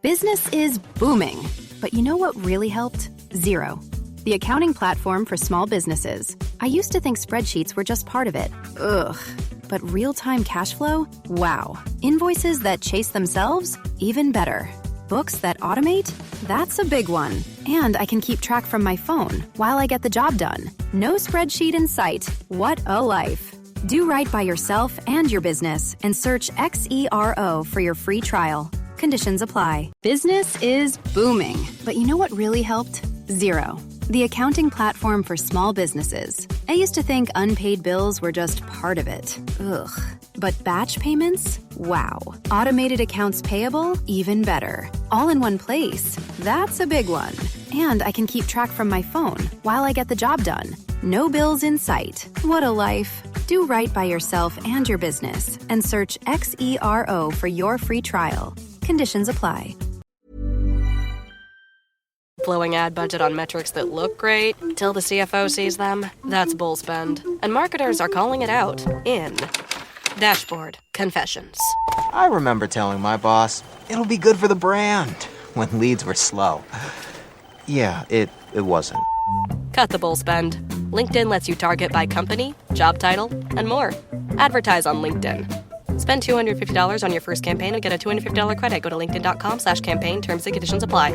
Business is booming. But you know what really helped? Xero, the accounting platform for small businesses. I used to think spreadsheets were just part of it. Ugh. But real-time cash flow? Wow. Invoices that chase themselves? Even better. Books that automate? That's a big one. And I can keep track from my phone while I get the job done. No spreadsheet in sight. What a life. Do right by yourself and your business and search Xero for your free trial. Conditions apply. Business is booming. But you know what really helped? Xero, the accounting platform for small businesses. I used to think unpaid bills were just part of it. Ugh. But batch payments? Wow. Automated accounts payable? Even better. All in one place. That's a big one. And I can keep track from my phone while I get the job done. No bills in sight. What a life. Do right by yourself and your business and search Xero for your free trial. Conditions apply. Blowing ad budget on metrics that look great till the CFO sees them? That's bull spend. And marketers are calling it out in Dashboard Confessions. I remember telling my boss, it'll be good for the brand, when leads were slow. Yeah, it wasn't. Cut the bull spend. LinkedIn lets you target by company, job title, and more. Advertise on LinkedIn. Spend $250 on your first campaign and get a $250 credit. Go to linkedin.com/campaign. Terms and conditions apply.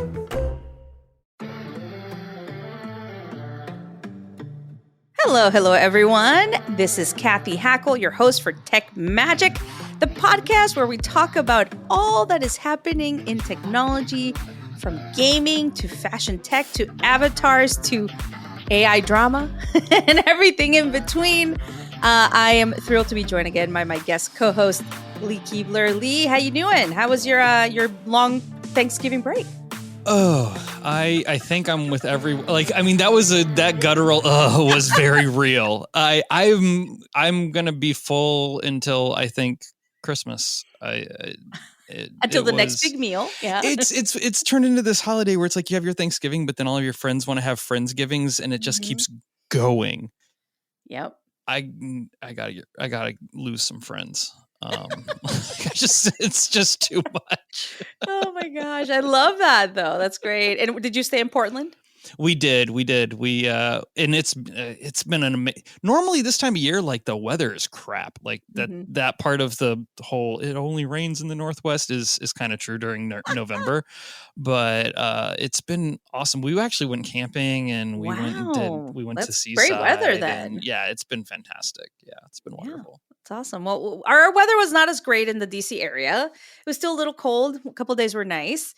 Hello, everyone. This is Kathy Hackle, your host for Tech Magic, the podcast where we talk about all that is happening in technology, from gaming to fashion tech to avatars to AI drama and everything in between. I am thrilled to be joined again by my guest co-host, Lee Keebler. Lee, how you doing? How was your long Thanksgiving break? Oh, I think I'm with that guttural was very real. I'm gonna be full until I think Christmas. Until the next big meal. Yeah. It's turned into this holiday where it's like you have your Thanksgiving, but then all of your friends want to have Friendsgivings, and it just keeps going. Yep. I gotta lose some friends. It's just too much. Oh my gosh. I love that though. That's great. And did you stay in Portland? We did. And it's been normally this time of year, like the weather is crap. Like that part of the whole, it only rains in the Northwest is kind of true during November, but it's been awesome. We actually went camping and we went to Seaside. Great weather then. Yeah, it's been fantastic. Yeah, it's been wonderful. It's awesome. Well, our weather was not as great in the DC area. It was still a little cold. A couple of days were nice.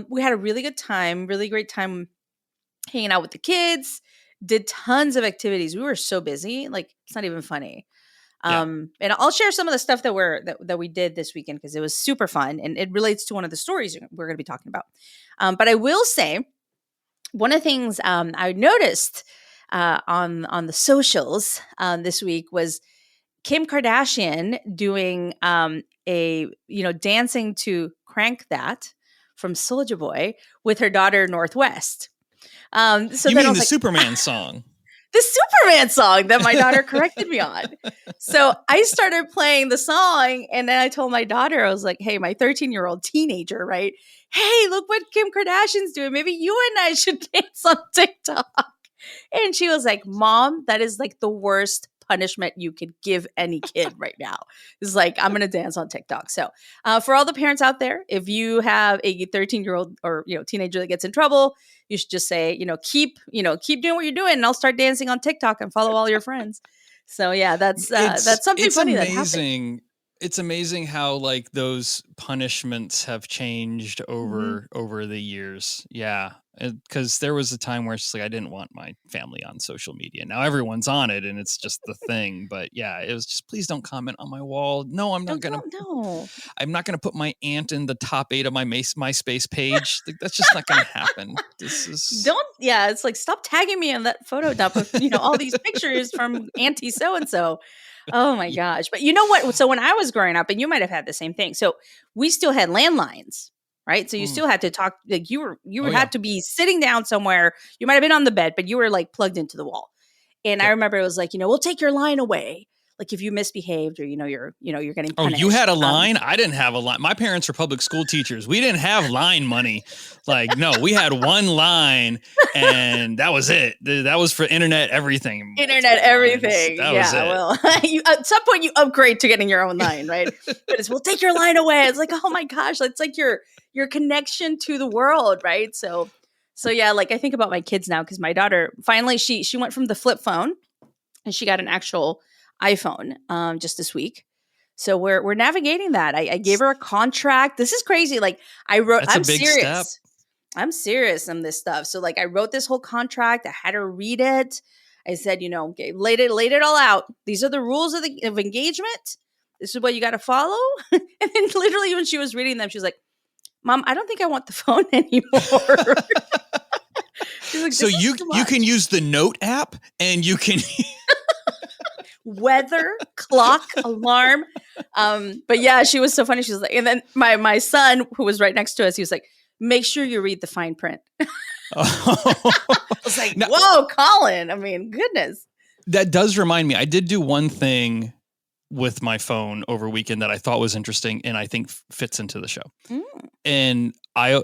We had a really good time, really great time hanging out with the kids, did tons of activities. We were so busy, like it's not even funny. And I'll share some of the stuff that we did this weekend because it was super fun and it relates to one of the stories we're going to be talking about. But I will say one of the things I noticed on the socials this week was Kim Kardashian doing dancing to Crank That from Soulja Boy with her daughter Northwest. So you mean the Superman song? The Superman song that my daughter corrected me on. So I started playing the song and then I told my daughter, I was like, hey, my 13-year-old teenager, right? Hey, look what Kim Kardashian's doing. Maybe you and I should dance on TikTok. And she was like, Mom, that is like the worst punishment you could give any kid right now. It's like, I'm going to dance on TikTok. So for all the parents out there, if you have a 13-year-old or teenager that gets in trouble, you should just say, keep doing what you're doing and I'll start dancing on TikTok and follow all your friends. So yeah, that's something funny that happened. It's amazing how like those punishments have changed over the years. Yeah. Because there was a time where it's just like I didn't want my family on social media. Now everyone's on it and it's just the thing. But yeah, it was just please don't comment on my wall. No, I'm not gonna put my aunt in the top 8 of my MySpace page. Like, that's just not gonna happen. It's like stop tagging me on that photo dump of all these pictures from Auntie so and so. Oh my gosh. But you know what? So when I was growing up, and you might have had the same thing. So we still had landlines. Right. So you still had to talk, like you had to be sitting down somewhere. You might have been on the bed, but you were like plugged into the wall. And I remember it was like, we'll take your line away. like if you misbehaved or you're getting Oh, punished. you had a line? I didn't have a line. My parents were public school teachers. We didn't have line money. Like, no, we had one line and that was it. That was for internet everything. Internet everything. That was it. Well, at some point you upgrade to getting your own line, right? But it's, we'll take your line away. It's like, oh my gosh, it's like your connection to the world, right? So yeah, like I think about my kids now because my daughter finally she went from the flip phone and she got an actual iPhone just this week. So we're navigating that. I gave her a contract. This is crazy. Like I'm serious. Step. I'm serious on this stuff. So like I wrote this whole contract. I had her read it. I said, okay, laid it all out. These are the rules of engagement. This is what you got to follow. And then literally when she was reading them, she was like, Mom, I don't think I want the phone anymore. Like, so you can use the Note app and you can weather, clock, alarm. But yeah, she was so funny. She was like, and then my son who was right next to us, he was like, make sure you read the fine print. I was like, whoa, Colin. I mean, goodness. That does remind me. I did do one thing with my phone over weekend that I thought was interesting and I think fits into the show. And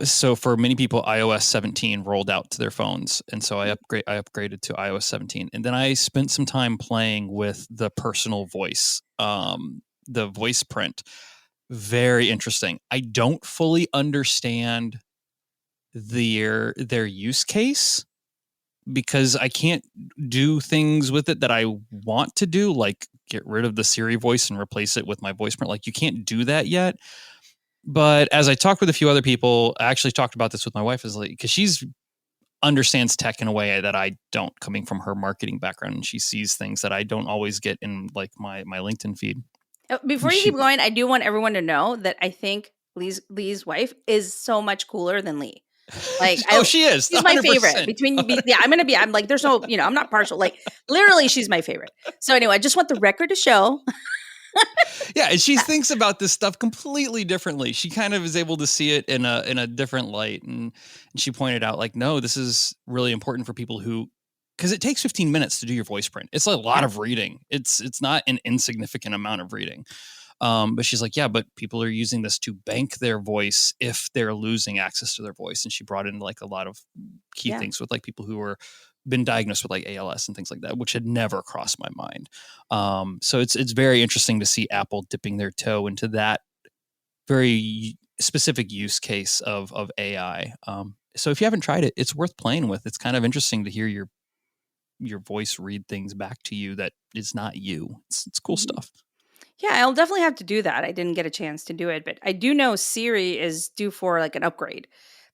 so for many people, iOS 17 rolled out to their phones. And so I upgraded to iOS 17. And then I spent some time playing with the personal voice, the voice print. Very interesting. I don't fully understand their use case because I can't do things with it that I want to do, like get rid of the Siri voice and replace it with my voice print. Like you can't do that yet. But as I talked with a few other people, I actually talked about this with my wife, is like, because she's understands tech in a way that I don't, coming from her marketing background, and she sees things that I don't always get in like my LinkedIn feed. Before you keep going, I do want everyone to know that I think Lee's wife is so much cooler than Lee. Like, she is. She's 100%. My favorite. I'm like, there's no, I'm not partial. Like, literally, she's my favorite. So anyway, I just want the record to show. Yeah, and she thinks about this stuff completely differently. She kind of is able to see it in a different light, and she pointed out, like, no, this is really important for people who, because it takes 15 minutes to do your voice print. It's a lot of reading. It's not an insignificant amount of reading. But she's like, yeah, but people are using this to bank their voice if they're losing access to their voice. And she brought in like a lot of key things with like people who were been diagnosed with like ALS and things like that, which had never crossed my mind. So it's very interesting to see Apple dipping their toe into that very specific use case of AI. So if you haven't tried it, it's worth playing with. It's kind of interesting to hear your voice read things back to you that is not you. It's cool stuff. Yeah, I'll definitely have to do that. I didn't get a chance to do it, but I do know Siri is due for like an upgrade.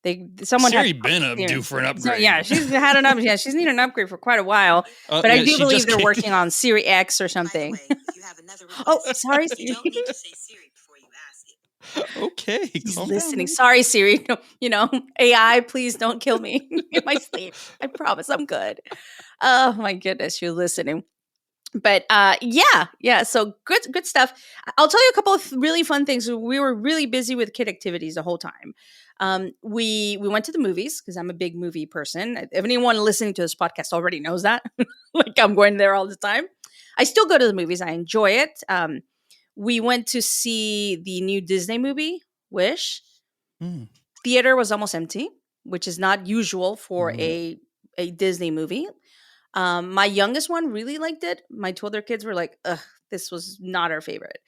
Siri been due for an upgrade. So, yeah, she's had an upgrade. Yeah, she's needed an upgrade for quite a while. But I do believe they're working on Siri X or something. Way, you have another oh, sorry, Siri. You don't need to say Siri before you ask it. Okay, he's listening. Down. Sorry, Siri. AI, please don't kill me in my sleep. I promise I'm good. Oh my goodness, you're listening. But yeah. So good stuff. I'll tell you a couple of really fun things. We were really busy with kid activities the whole time. We went to the movies because I'm a big movie person. If anyone listening to this podcast already knows that, like I'm going there all the time. I still go to the movies. I enjoy it. We went to see the new Disney movie, Wish. Theater was almost empty, which is not usual for a Disney movie. My youngest one really liked it. My two other kids were like, ugh, this was not our favorite.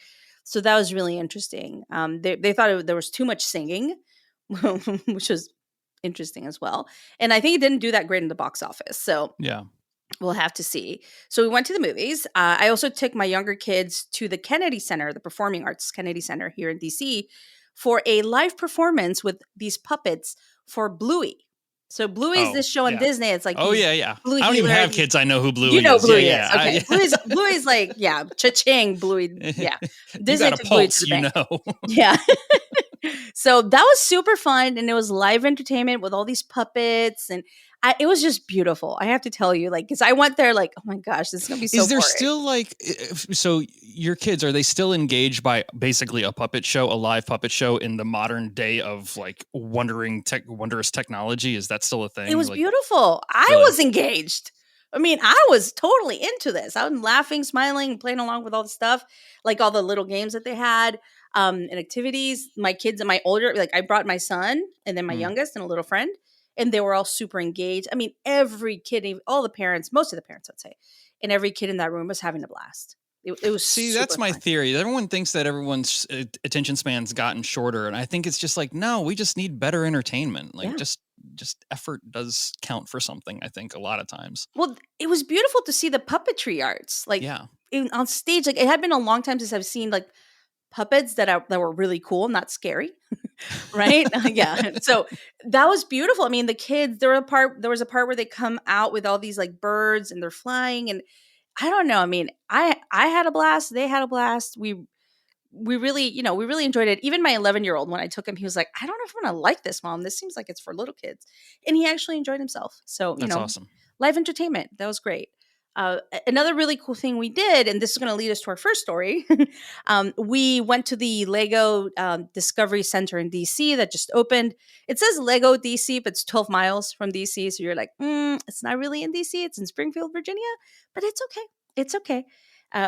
So that was really interesting. They thought there was too much singing, which was interesting as well. And I think it didn't do that great in the box office. So yeah, we'll have to see. So we went to the movies. I also took my younger kids to the Kennedy Center, the Performing Arts Kennedy Center here in DC, for a live performance with these puppets for Bluey. So Bluey is this show on Disney. It's like yeah. Bluey I don't even have kids. I know who Bluey is. You know Bluey is. Yeah. Okay. Bluey's like, cha-ching, Bluey. Yeah. Disney took Bluey to the bank. Yeah. So that was super fun. And it was live entertainment with all these puppets. And it was just beautiful. I have to tell you, like, because I went there like, oh my gosh, this is going to be so Is there boring. still like, so your kids, are they still engaged by basically a puppet show, a live puppet show in the modern day of like wondrous technology? Is that still a thing? It was like, beautiful. I was engaged. I mean, I was totally into this. I'm laughing, smiling, playing along with all the stuff, like all the little games that they had, and activities. My kids and my older, like I brought my son and then my youngest and a little friend, and they were all super engaged. I mean, every kid, all the parents, most of the parents, I'd say, and every kid in that room was having a blast. It was See, super that's my fun. theory. Everyone thinks that everyone's attention span's gotten shorter, and I think it's just like, no, we just need better entertainment. Like, Yeah. just effort does count for something. I think a lot of times. Well, it was beautiful to see the puppetry arts, like Yeah. on stage. Like it had been a long time since I've seen like puppets that were really cool, not scary, right? Yeah. So that was beautiful. I mean, the kids. There was a part where they come out with all these like birds and they're flying, and I don't know. I mean, I had a blast. They had a blast. We really, we really enjoyed it. Even my 11-year-old, when I took him, he was like, I don't know if I'm gonna like this, Mom. This seems like it's for little kids. And he actually enjoyed himself. So, That's awesome. live entertainment. That was great. Another really cool thing we did, and this is going to lead us to our first story. We went to the Lego Discovery Center in DC that just opened. It says Lego DC, but it's 12 miles from DC. So you're like, it's not really in DC. It's in Springfield, Virginia, but it's okay. It's okay.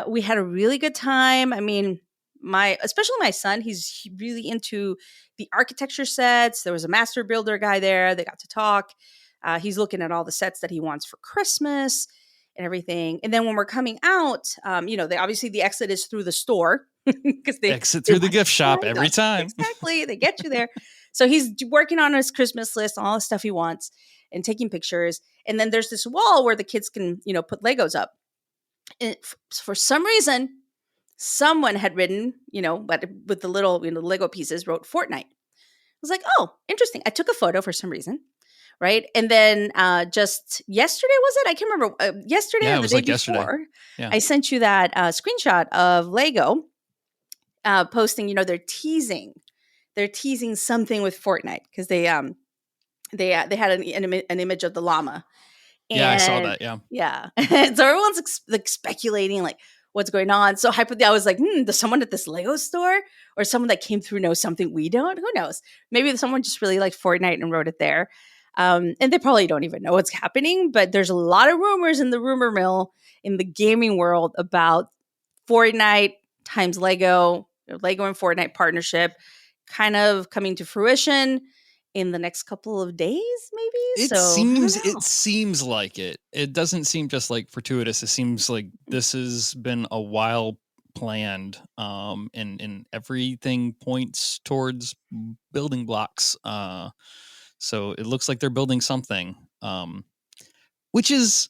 We had a really good time. I mean, especially my son, he's really into the architecture sets. There was a master builder guy there. They got to talk. He's looking at all the sets that he wants for Christmas and everything. And then when we're coming out, they obviously the exit is through the store because they exit through the want gift you to shop sign every up. time. Exactly, they get you there. So he's working on his Christmas list, all the stuff he wants, and taking pictures. And then there's this wall where the kids can, put Legos up. And for some reason, someone had written, but with the little, Lego pieces, wrote Fortnite. I was like, oh, interesting. I took a photo for some reason. Right. And then just yesterday, was it? I can't remember. Yesterday or the day before, Yeah. I sent you that screenshot of Lego posting, they're teasing something with Fortnite because they had an image of the llama. And, yeah, I saw that. Yeah. Yeah. And so everyone's like speculating like what's going on. So I was like, does someone at this Lego store or someone that came through know something we don't? Who knows? Maybe someone just really liked Fortnite and wrote it there. And they probably don't even know what's happening, but there's a lot of rumors in the rumor mill in the gaming world about Fortnite times Lego and Fortnite partnership kind of coming to fruition in the next couple of days, maybe. It seems like it. It doesn't seem just like fortuitous. It seems like this has been a while planned, and everything points towards building blocks. So it looks like they're building something, which is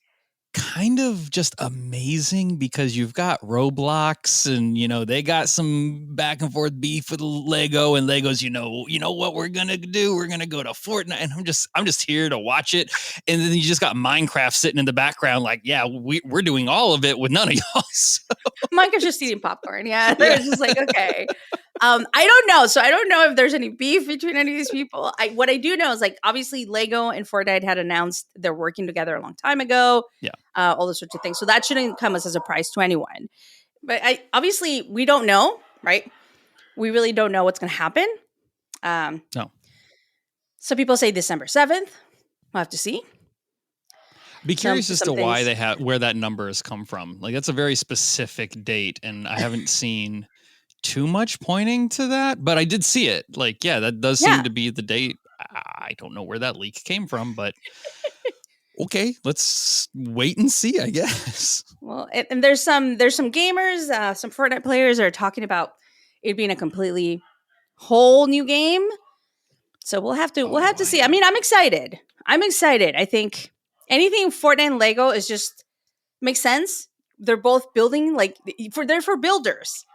kind of just amazing because you've got Roblox and they got some back and forth beef with Lego, and Lego's you know what we're gonna do, we're gonna go to Fortnite, and I'm just here to watch it. And then you just got Minecraft sitting in the background like, yeah, we're doing all of it with none of y'all. So. Minecraft's just eating popcorn. Yeah, they're just like, okay. I don't know. So I don't know if there's any beef between any of these people. What I do know is like obviously Lego and Fortnite had announced they're working together a long time ago. Yeah. All those sorts of things. So that shouldn't come as a surprise to anyone. But obviously we don't know, right? We really don't know what's going to happen. No. Some people say December 7th. We'll have to see. Be curious as to why where that number has come from. Like that's a very specific date, and I haven't seen too much pointing to that, but I did see it. Like, yeah, that does seem to be the date. I don't know where that leak came from, but okay, let's wait and see, I guess. Well, and there's some gamers, some Fortnite players are talking about it being a completely whole new game. So we'll have to see. I mean, I'm excited. I think anything Fortnite and Lego is just makes sense. They're both building they're for builders.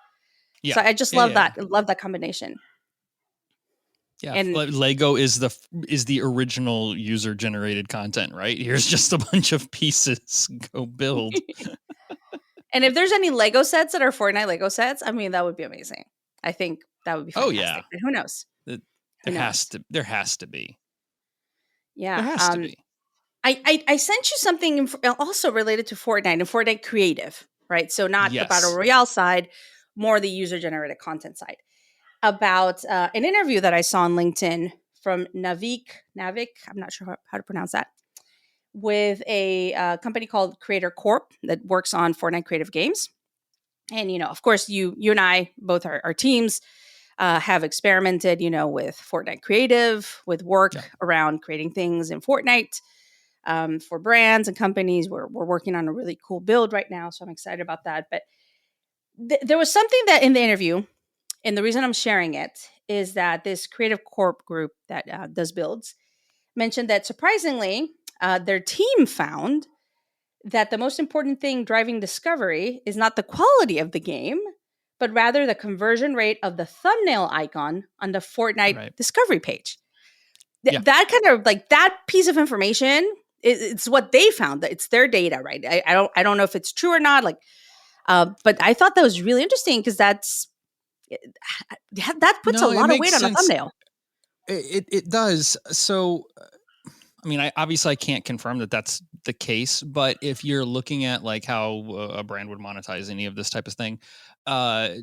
Yeah. So I just love that. I love that combination. Yeah, and Lego is the original user generated content, right? Here's just a bunch of pieces. Go build. And if there's any Lego sets that are Fortnite Lego sets, I mean, that would be amazing. I think that would be fantastic. Oh yeah. But who knows? There has to be. Yeah. There has to be. I sent you something also related to Fortnite and Fortnite Creative, right? So not the Battle Royale side, more the user generated content side. About an interview that I saw on LinkedIn from Navik, I'm not sure how to pronounce that, with a company called Creator Corp that works on Fortnite creative games. And, of course, you and I, both our teams, have experimented, with Fortnite creative, with work around creating things in Fortnite for brands and companies. We're working on a really cool build right now, so I'm excited about that. But there was something that in the interview, and the reason I'm sharing it is that this Creative Corp group that does builds mentioned that surprisingly, their team found that the most important thing driving discovery is not the quality of the game, but rather the conversion rate of the thumbnail icon on the Fortnite discovery page. That kind of like that piece of information, it's what they found. That it's their data, right? I don't know if it's true or not. But I thought that was really interesting because that puts a lot of weight on a thumbnail. It does. So, I mean, I can't confirm that that's the case, but if you're looking at like how a brand would monetize any of this type of thing, the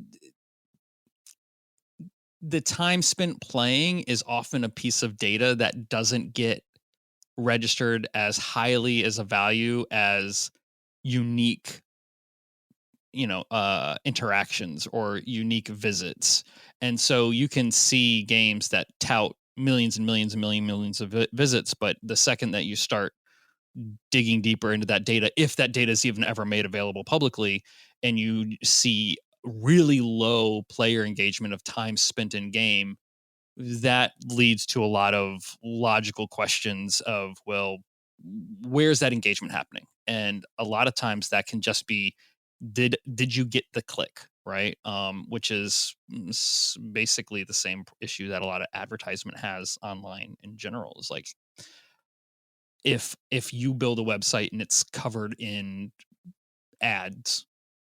time spent playing is often a piece of data that doesn't get registered as highly as a value as unique, interactions or unique visits. And so you can see games that tout millions and millions and millions of visits, but the second that you start digging deeper into that data, if that data is even ever made available publicly, and you see really low player engagement of time spent in game, that leads to a lot of logical questions of, well, where's that engagement happening? And a lot of times that can just be, did you get the click, right? Which is basically the same issue that a lot of advertisement has online in general. Is like, if you build a website and it's covered in ads,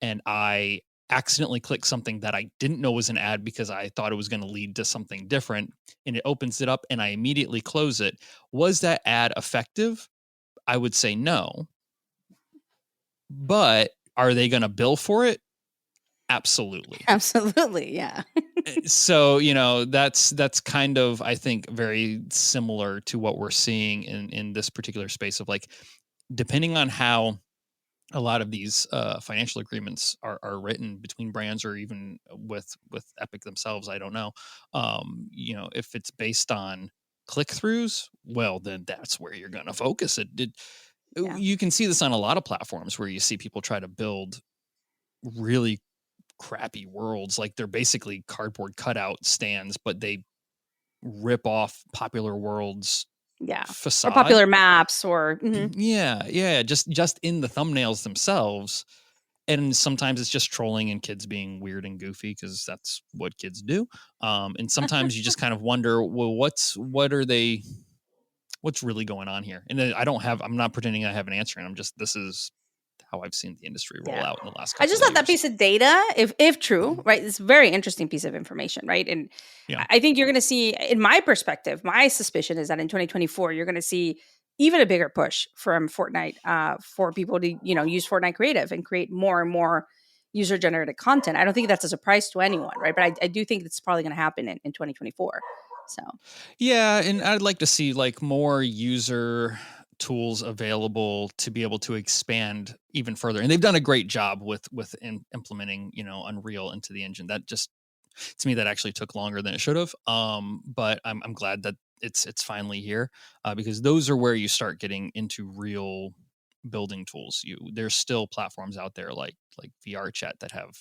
and I accidentally click something that I didn't know was an ad because I thought it was going to lead to something different, and it opens it up and I immediately close it, was that ad effective? I would say no. But are they going to bill for it? Absolutely. Absolutely, yeah. So, that's kind of, I think, very similar to what we're seeing in this particular space of like, depending on how a lot of these financial agreements are written between brands or even with Epic themselves, I don't know. If it's based on click-throughs, well, then that's where you're going to focus it. You can see this on a lot of platforms where you see people try to build really crappy worlds. Like they're basically cardboard cutout stands, but they rip off popular worlds facade or popular maps or just in the thumbnails themselves. And sometimes it's just trolling and kids being weird and goofy because that's what kids do. And sometimes you just kind of wonder, well, what's really going on here? And then I'm not pretending I have an answer, and this is how I've seen the industry roll out in the last couple of years. I just thought that piece of data, if true, right, it's a very interesting piece of information, right? And I think you're going to see, in my perspective, my suspicion is that in 2024, you're going to see even a bigger push from Fortnite for people to, use Fortnite Creative and create more and more user-generated content. I don't think that's a surprise to anyone, right? But I do think it's probably going to happen in 2024. So, yeah, and I'd like to see like more user tools available to be able to expand even further. And they've done a great job with implementing, Unreal into the engine. That just, to me, that actually took longer than it should have. But I'm glad that it's finally here because those are where you start getting into real building tools. There's still platforms out there like VR Chat that have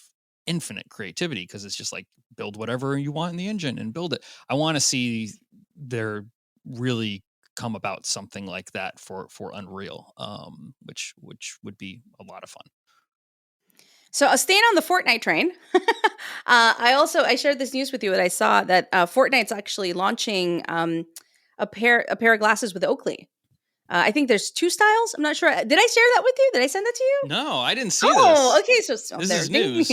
infinite creativity because it's just like build whatever you want in the engine and build it. I want to see there really come about something like that for Unreal, which would be a lot of fun. So staying on the Fortnite train, I shared this news with you that I saw that Fortnite's actually launching a pair of glasses with Oakley. I think there's two styles. I'm not sure. Did I share that with you? Did I send that to you? No, I didn't see this. Oh, okay. So this is news.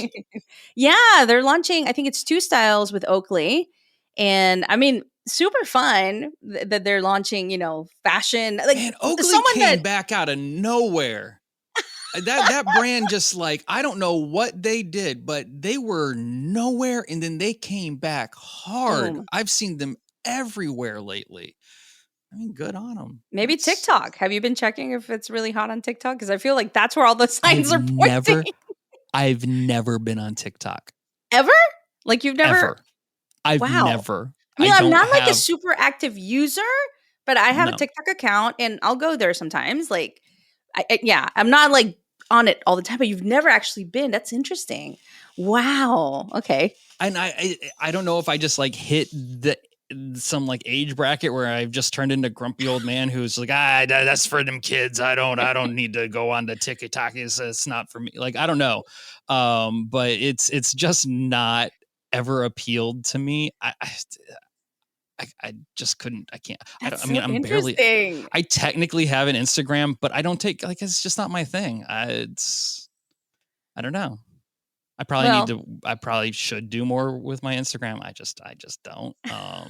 Yeah, they're launching, I think it's two styles with Oakley. And I mean, super fun that they're launching, fashion. Like, man, Oakley came back out of nowhere. that brand just like, I don't know what they did, but they were nowhere and then they came back hard. I've seen them everywhere lately. I mean, good on them. Maybe TikTok. Have you been checking if it's really hot on TikTok? Because I feel like that's where all the signs are pointing. I've never been on TikTok. Ever? Like you've never? Ever. I've Wow. never. I mean, I'm not like a super active user, but I have a TikTok account and I'll go there sometimes. Like, I'm not like on it all the time, but you've never actually been. That's interesting. Wow. Okay. And I don't know if I just like hit some like age bracket where I've just turned into grumpy old man who's like, that's for them kids. I don't need to go on the TikTok. It's not for me. Like, I don't know. But it's just not ever appealed to me. I just couldn't. I can't. I'm barely. I technically have an Instagram, but I don't take it's just not my thing. I don't know. I probably should do more with my Instagram. I just don't. Well,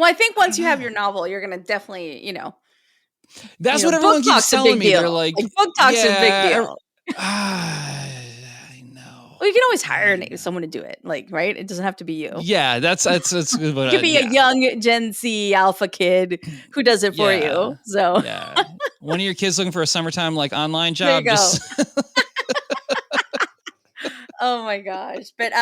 I think once you have your novel, you're gonna definitely, That's what everyone keeps telling me. They're like book talk's a big deal. I know. Well, you can always hire someone to do it, right? It doesn't have to be you. Yeah, that's good. It could be a young Gen Z alpha kid who does it for you. So yeah, one of your kids looking for a summertime online job. There you go. Oh my gosh! But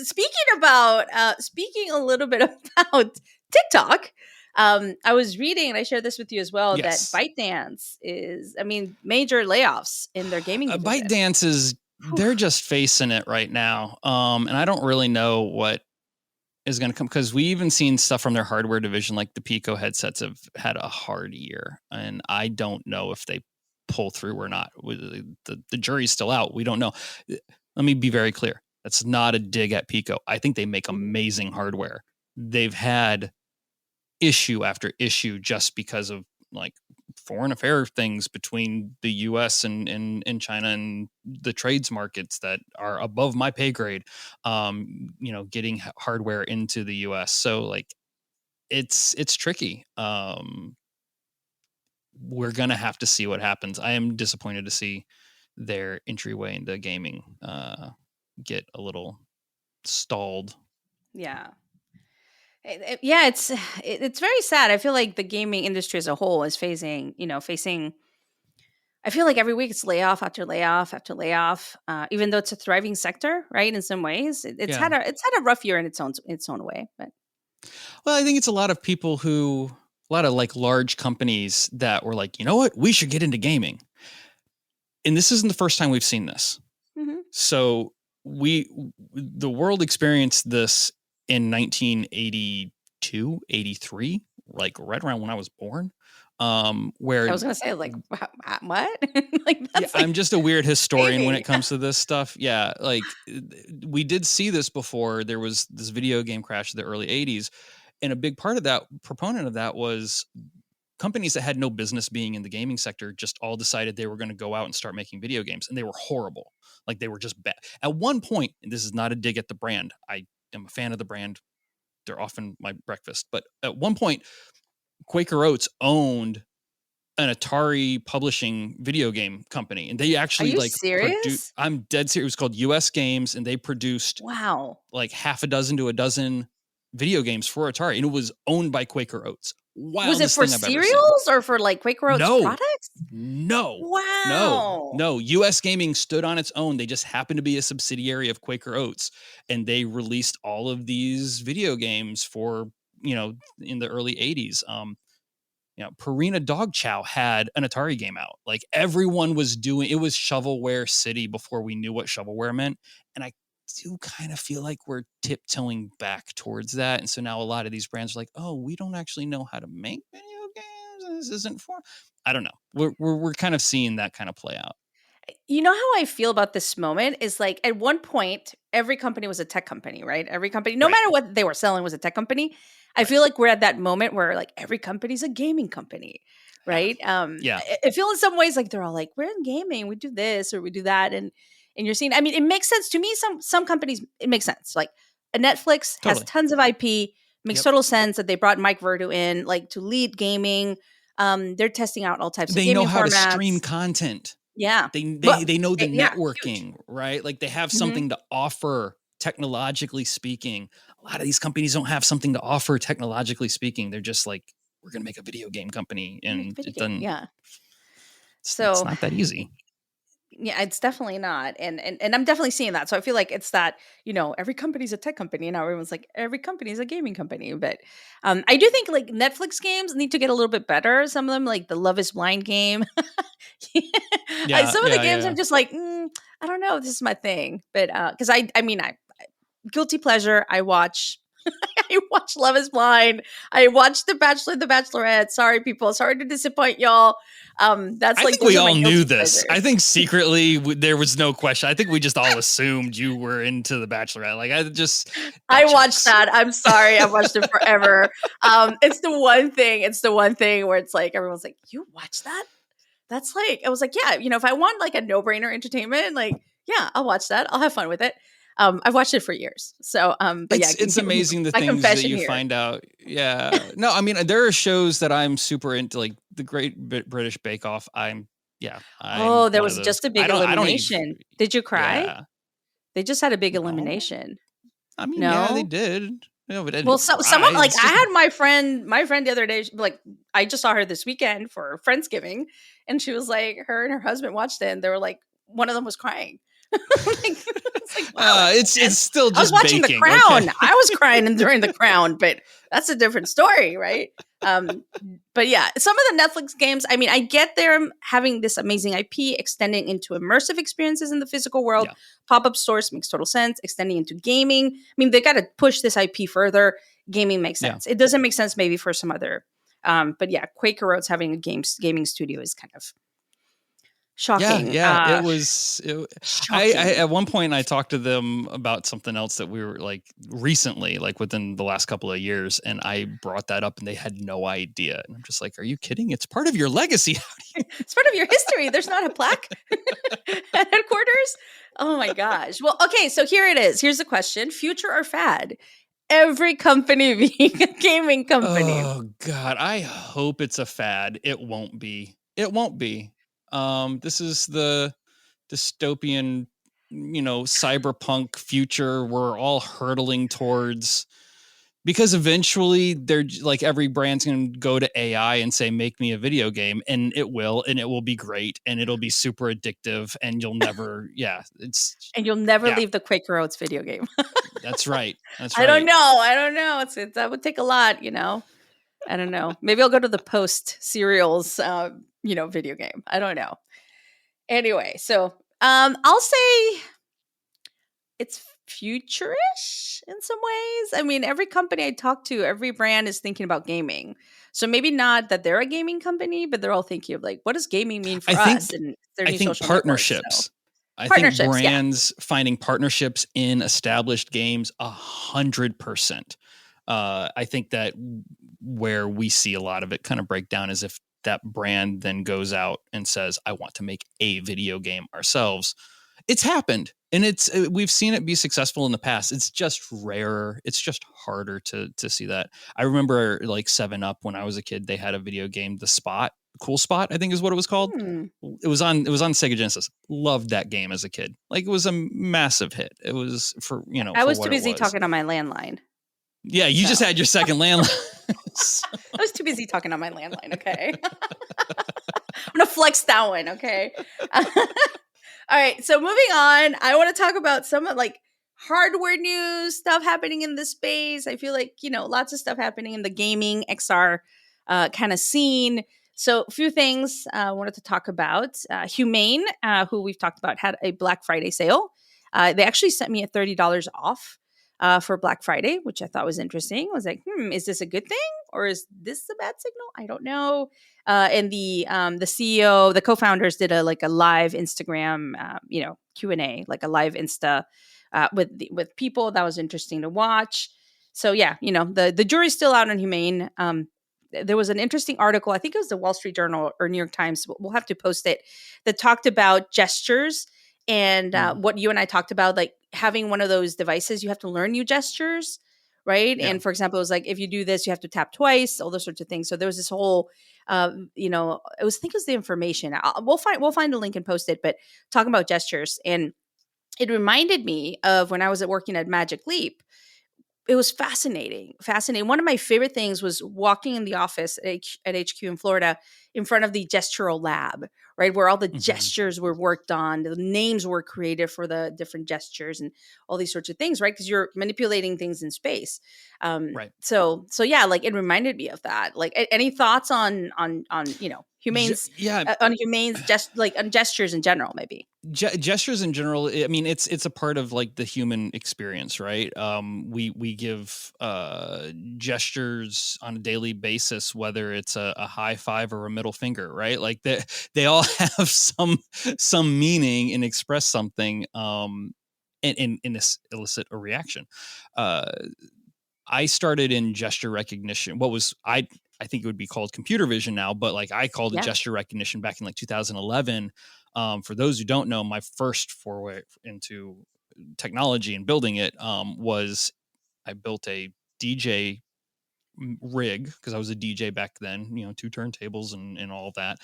speaking a little bit about TikTok, I was reading, and I shared this with you as well, that ByteDance is, major layoffs in their gaming division. ByteDance they're just facing it right now. And I don't really know what is going to come, because we even seen stuff from their hardware division, like the Pico headsets have had a hard year, and I don't know if they pull through or not. The jury's still out. We don't know. Let me be very clear. That's not a dig at Pico. I think they make amazing hardware. They've had issue after issue just because of foreign affair things between the US and China and the trades markets that are above my pay grade, getting hardware into the US. So it's tricky. We're going to have to see what happens. I am disappointed to see their entryway into gaming get a little stalled. Yeah. It's very sad. I feel like the gaming industry as a whole is facing, I feel like every week it's layoff after layoff after layoff, even though it's a thriving sector, right? In some ways, it's had a rough year in its own way. But I think it's a lot of people a lot of large companies that were like, you know what, we should get into gaming. And this isn't the first time we've seen this. Mm-hmm. So the world experienced this in 1982, 83, right around when I was born. Where I was going to say what? I'm just a weird historian when it comes to this stuff. Yeah. We did see this before. There was this video game crash in the early 80s. And a big proponent of that was companies that had no business being in the gaming sector just all decided they were going to go out and start making video games. And they were horrible. They were just bad. At one point, and this is not a dig at the brand, I am a fan of the brand. They're often my breakfast. But at one point, Quaker Oats owned an Atari publishing video game company. And they actually Are you serious? I'm dead serious. It was called US Games. And they produced half a dozen to a dozen video games for Atari. And it was owned by Quaker Oats. Was it for cereals or for Quaker Oats products? No. Wow. No. US Gaming stood on its own. They just happened to be a subsidiary of Quaker Oats, and they released all of these video games for, in the early 80s. Purina Dog Chow had an Atari game out. Everyone was doing it. Was shovelware city before we knew what shovelware meant. And I do kind of feel like we're tiptoeing back towards that. And so now a lot of these brands are like, oh, we don't actually know how to make video games. This isn't for, I don't know. We're kind of seeing that kind of play out. You know how I feel about this moment is at one point, every company was a tech company, right? Every company, no matter what they were selling, was a tech company. I feel like we're at that moment where every company's a gaming company, right? Yeah. I feel in some ways they're all we're in gaming, we do this or we do that. And you're seeing, it makes sense to me. Some companies, it makes sense. A Netflix has tons of IP. Makes total sense that they brought Mike Verdu in, to lead gaming. They're testing out all types of gaming formats. They know how to stream content. Yeah. They know the networking, right? They have something to offer technologically speaking. A lot of these companies don't have something to offer technologically speaking. They're just we're going to make a video game company, Make a and video it game, doesn't. yeah. It's So not that easy. yeah, it's definitely not. And I'm definitely seeing that. So I feel like it's that, every company's a tech company. Now everyone's like, every company is a gaming company. But I do think like Netflix games need to get a little bit better. Some of them, like the Love is Blind game. Yeah, Some of the yeah, games yeah. I'm just like, I don't know if this is my thing. But because I guilty pleasure, I watch I watch Love is Blind. I watch The Bachelor, The Bachelorette. Sorry, people. Sorry to disappoint y'all. That's I like think those we are my all knew guilty this. pleasures. I think secretly there was no question. I think we just all assumed you were into The Bachelorette. Like I that watched checks. that. I'm sorry. I've watched it forever. It's the one thing. It's the one thing where it's like everyone's like, "You watch that?" That's like I was like, "Yeah." If I want like a no-brainer entertainment, like, yeah, I'll watch that. I'll have fun with it. I've watched it for years. So, but yeah, It's amazing the my things that confession you here. find out. Yeah. No, I mean, there are shows that I'm super into, like the Great British Bake Off. I'm Oh, there one of was those. just a big I don't even. elimination. Did you cry? Yeah. They just had a big No. elimination. I mean, yeah, they No? did. No, but I Well, didn't someone cry. like It's I just had my friend the other day, like I just saw her this weekend for Friendsgiving, and she was like, her and her husband watched it, and they were like, one of them was crying. It's like, wow, that makes it's sense. still I was just watching The baking. Crown. Okay. I was crying during The Crown, but that's a different story, right? But yeah, some of the Netflix games, I mean, I get them having this amazing IP, extending into immersive experiences in the physical world. Yeah. Pop-up stores makes total sense. Extending into gaming, I mean, they got to push this IP further. Gaming makes Yeah. sense. It doesn't make sense maybe for some other, but yeah, Quaker Oats having a gaming studio is kind of shocking. Yeah. It was. I Shocking. at one point I talked to them about something else that we were like recently, like within the last couple of years, and I brought that up, and they had no idea. And I'm just like, "Are you kidding? It's part of your legacy." It's part of your history. There's not a plaque at headquarters. Oh my gosh. Well, okay, so here it is. Here's the question: future or fad? Every company being a gaming company. Oh God, I hope it's a fad. It won't be. It won't be. This is the dystopian, cyberpunk future we're all hurtling towards, because eventually they're like every brand's going to go to AI and say, make me a video game, and it will be great, and it'll be super addictive, and you'll never, And you'll never Yeah. leave the Quaker Oats video game. that's right. That's I right. don't know. That would take a lot, I don't know. Maybe I'll go to the Post cereals, video game. I don't know. Anyway, so I'll say it's futurish in some ways. I mean, every company I talk to, every brand is thinking about gaming. So maybe not that they're a gaming company, but they're all thinking of like, what does gaming mean for us? And their I new think social networks, partnerships. so. I think Partnerships, yeah. brands finding partnerships in established games 100%. I think that where we see a lot of it kind of break down is if that brand then goes out and says, I want to make a video game ourselves. It's happened, and we've seen it be successful in the past. It's just rarer. It's just harder to see that. I remember like 7-Up when I was a kid, they had a video game, The Spot. Cool Spot, I think is what it was called. It was on Sega Genesis. Loved that game as a kid. Like, it was a massive hit. It was for I was too busy talking on my landline. Yeah, you just had your second landline. I was too busy talking on my landline. Okay. I'm gonna flex that one. Okay. All right. So moving on, I want to talk about some like hardware news, stuff happening in this space. I feel like, lots of stuff happening in the gaming XR kind of scene. So a few things I wanted to talk about. Humane, who we've talked about, had a Black Friday sale. They actually sent me a $30 off for Black Friday, which I thought was interesting. I was like, is this a good thing or is this a bad signal? I don't know. And the CEO, the co-founders did a live Instagram, Q&A, like a live Insta with people. That was interesting to watch. So yeah, the jury's still out on Humane. There was an interesting article, I think it was the Wall Street Journal or New York Times, we'll have to post it, that talked about gestures and what you and I talked about, like having one of those devices, you have to learn new gestures, right? Yeah. And for example, it was like, if you do this, you have to tap twice, all those sorts of things. So there was this whole, I think it was the information. We'll find a link and post it, but talking about gestures. And it reminded me of when I was working at Magic Leap. it was fascinating. One of my favorite things was walking in the office at HQ in Florida in front of the gestural lab, right? Where all the gestures were worked on, the names were created for the different gestures and all these sorts of things, right? Because you're manipulating things in space. Right. So yeah, like it reminded me of that. Like any thoughts on, humanes, on humanes, just like on gestures in general, maybe. Gestures in general, I mean, it's a part of like the human experience, right? We give gestures on a daily basis, whether it's a high five or a middle finger, right? Like they all have some meaning and express something, and elicit a reaction. I started in gesture recognition. I think it would be called computer vision now, but like I called it gesture recognition back in like 2011. For those who don't know, my first foray into technology and building it was I built a DJ rig because I was a DJ back then, 2 turntables and all of that.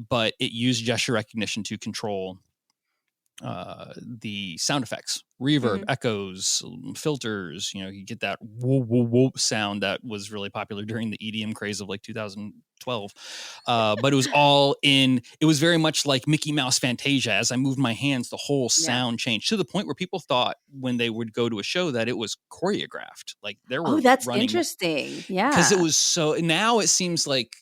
But it used gesture recognition to control the sound effects, reverb, echoes, filters. You get that whoop, whoop, whoop sound that was really popular during the EDM craze of like 2012. But it was very much like Mickey Mouse Fantasia. As I moved my hands, the whole sound changed to the point where people thought when they would go to a show that it was choreographed. Like there were that's running, interesting. Yeah. Because it was so, now it seems like,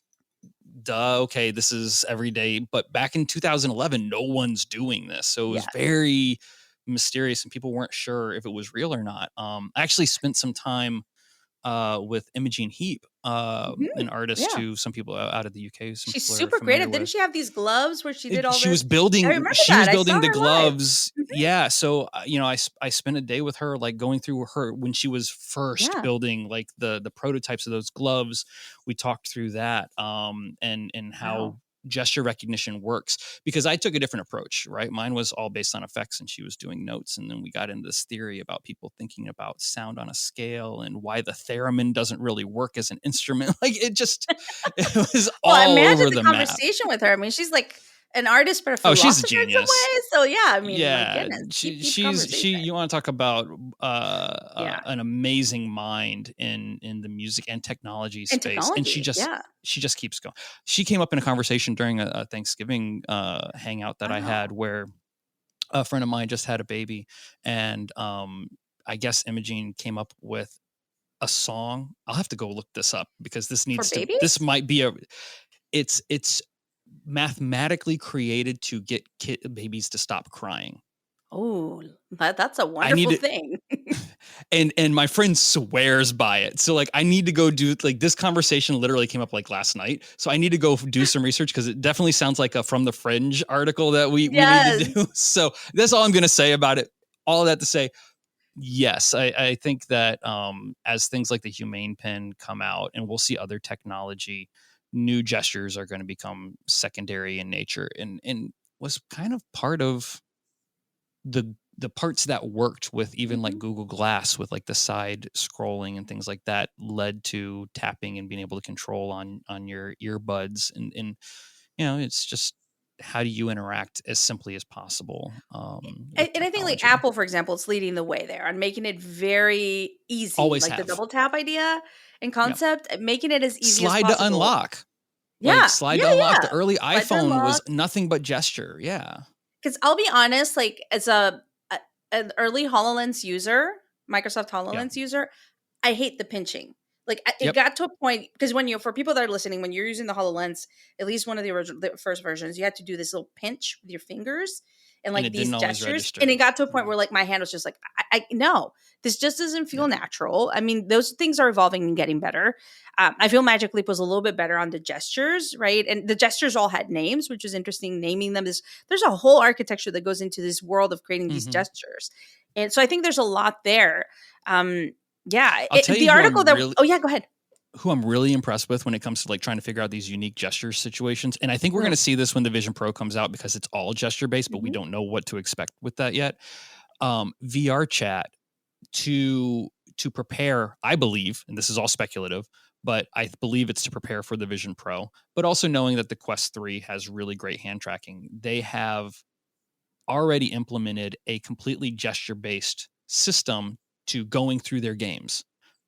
duh, okay, this is every day. But back in 2011, no one's doing this. So it was very mysterious and people weren't sure if it was real or not. I actually spent some time with Imogene Heap, an artist who some people out of the UK. She's super creative. Didn't she have these gloves where she did all this? She was building the gloves. Yeah. So, I spent a day with her, like going through her when she was first building like the prototypes of those gloves. We talked through that and how gesture recognition works, because I took a different approach, right? Mine was all based on effects and she was doing notes. And then we got into this theory about people thinking about sound on a scale and why the theremin doesn't really work as an instrument. Like it was all over the conversation map. With her. I mean, she's like an artist, but a philosopher she's a genius. in some ways. So yeah, I mean, yeah, my goodness, you want to talk about an amazing mind in the music and technology space, and she just keeps going. She came up in a conversation during a Thanksgiving hangout that I had, where a friend of mine just had a baby, and I guess Imogene came up with a song. I'll have to go look this up because this might be it's mathematically created to get babies to stop crying. Oh, that's a wonderful thing. and my friend swears by it. So like I need to go do, like, this conversation literally came up like last night. So I need to go do some research because it definitely sounds like a From the Fringe article that we need to do. So that's all I'm going to say about it. All of that to say, yes, I think that as things like the Humane Pen come out and we'll see other technology, new gestures are going to become secondary in nature, and was kind of part of the parts that worked with even like Google Glass with like the side scrolling and things like that led to tapping and being able to control on your earbuds. And it's just, how do you interact as simply as possible? And I think like Apple, for example, it's leading the way there on making it very easy. Always like have. The double tap idea and concept, making it as easy slide as possible. To unlock. Yeah. Slide to unlock. The early iPhone was nothing but gesture. Yeah. Because I'll be honest, like as an early HoloLens user, Microsoft HoloLens user, I hate the pinching. Like it got to a point, because for people that are listening, when you're using the HoloLens, at least one of the first versions, you had to do this little pinch with your fingers and like these gestures. And it got to a point where like my hand was just like, no, this just doesn't feel natural. I mean, those things are evolving and getting better. I feel Magic Leap was a little bit better on the gestures, right? And the gestures all had names, which was interesting. Naming them there's a whole architecture that goes into this world of creating these gestures. And so I think there's a lot there. The article that go ahead. Who I'm really impressed with when it comes to like trying to figure out these unique gesture situations. And I think we're going to see this when the Vision Pro comes out, because it's all gesture based, but we don't know what to expect with that yet. VR chat to prepare, I believe, and this is all speculative, but I believe it's to prepare for the Vision Pro, but also knowing that the Quest 3 has really great hand tracking. They have already implemented a completely gesture based system to going through their games,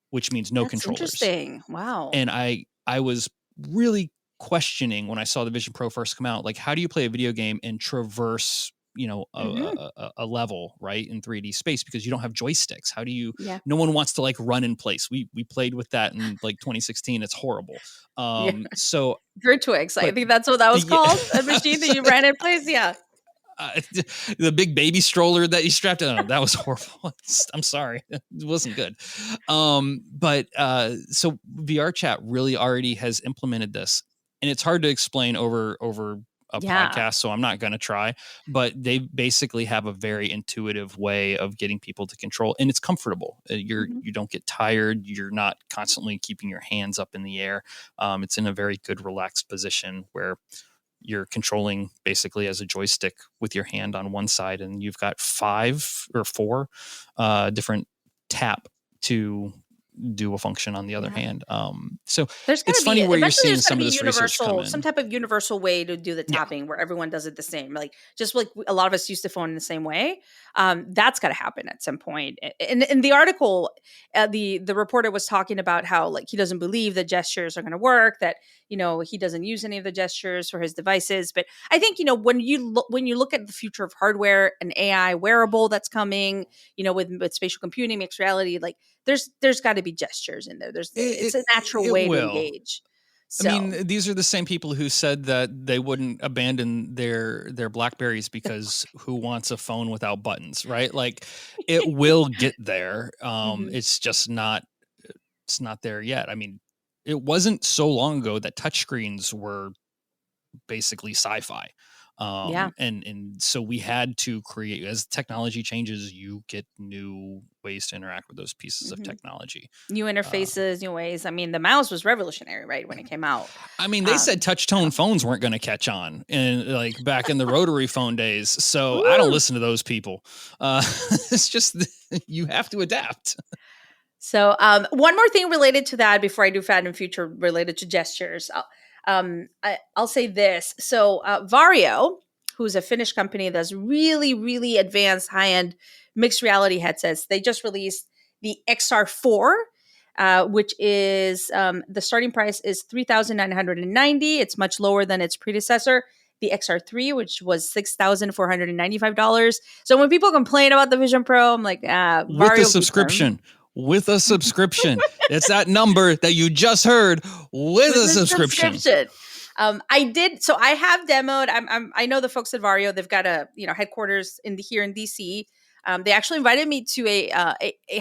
which means no That's controllers. interesting. Wow. And I was really questioning when I saw the Vision Pro first come out, like, how do you play a video game and traverse, a level, right, in 3D space, because you don't have joysticks? How do you? Yeah. No one wants to like run in place. We played with that in like 2016. It's horrible. Yeah. So Virtuix. I but- think that's what that was Yeah. called. A machine that you ran in place. Yeah. The big baby stroller that you strapped on, that was horrible. I'm sorry. It wasn't good. But so VR chat really already has implemented this, and it's hard to explain over a podcast, so I'm not going to try, but they basically have a very intuitive way of getting people to control, and it's comfortable. You don't get tired. You're not constantly keeping your hands up in the air. It's in a very good relaxed position where you're controlling basically as a joystick with your hand on one side, and you've got 5 or 4 different tap to do a function on the other hand. So there's it's funny where you're seeing some of this research come in. Some type of universal way to do the tapping where everyone does it the same, like just like a lot of us used to phone in the same way. That's got to happen at some point. In the article, the reporter was talking about how like he doesn't believe that gestures are going to work, that he doesn't use any of the gestures for his devices. But I think when you look at the future of hardware, an AI wearable that's coming, with spatial computing, mixed reality, like there's got to be gestures in there. It's a natural way to engage. So. I mean, these are the same people who said that they wouldn't abandon their Blackberries because who wants a phone without buttons, right? Like it will get there. It's just not there yet. I mean, it wasn't so long ago that touchscreens were basically sci-fi. And so we had to create, as technology changes, you get new ways to interact with those pieces of technology, new interfaces, new ways. I mean, the mouse was revolutionary, right, when it came out. I mean, they said touch tone phones weren't going to catch on like back in the rotary phone days. So I don't listen to those people. It's just you have to adapt. So one more thing related to that before I do Fad and Future related to gestures. I'll say this. So Vario, who's a Finnish company that's really, really advanced high-end mixed reality headsets, they just released the XR4, which is the starting price is $3,990. It's much lower than its predecessor, the XR3, which was $6,495. So when people complain about the Vision Pro, I'm like, Vario with a subscription. With a subscription. It's that number that you just heard with a subscription. I did. So I have demoed. I know the folks at Vario. They've got a headquarters here in DC. They actually invited me to a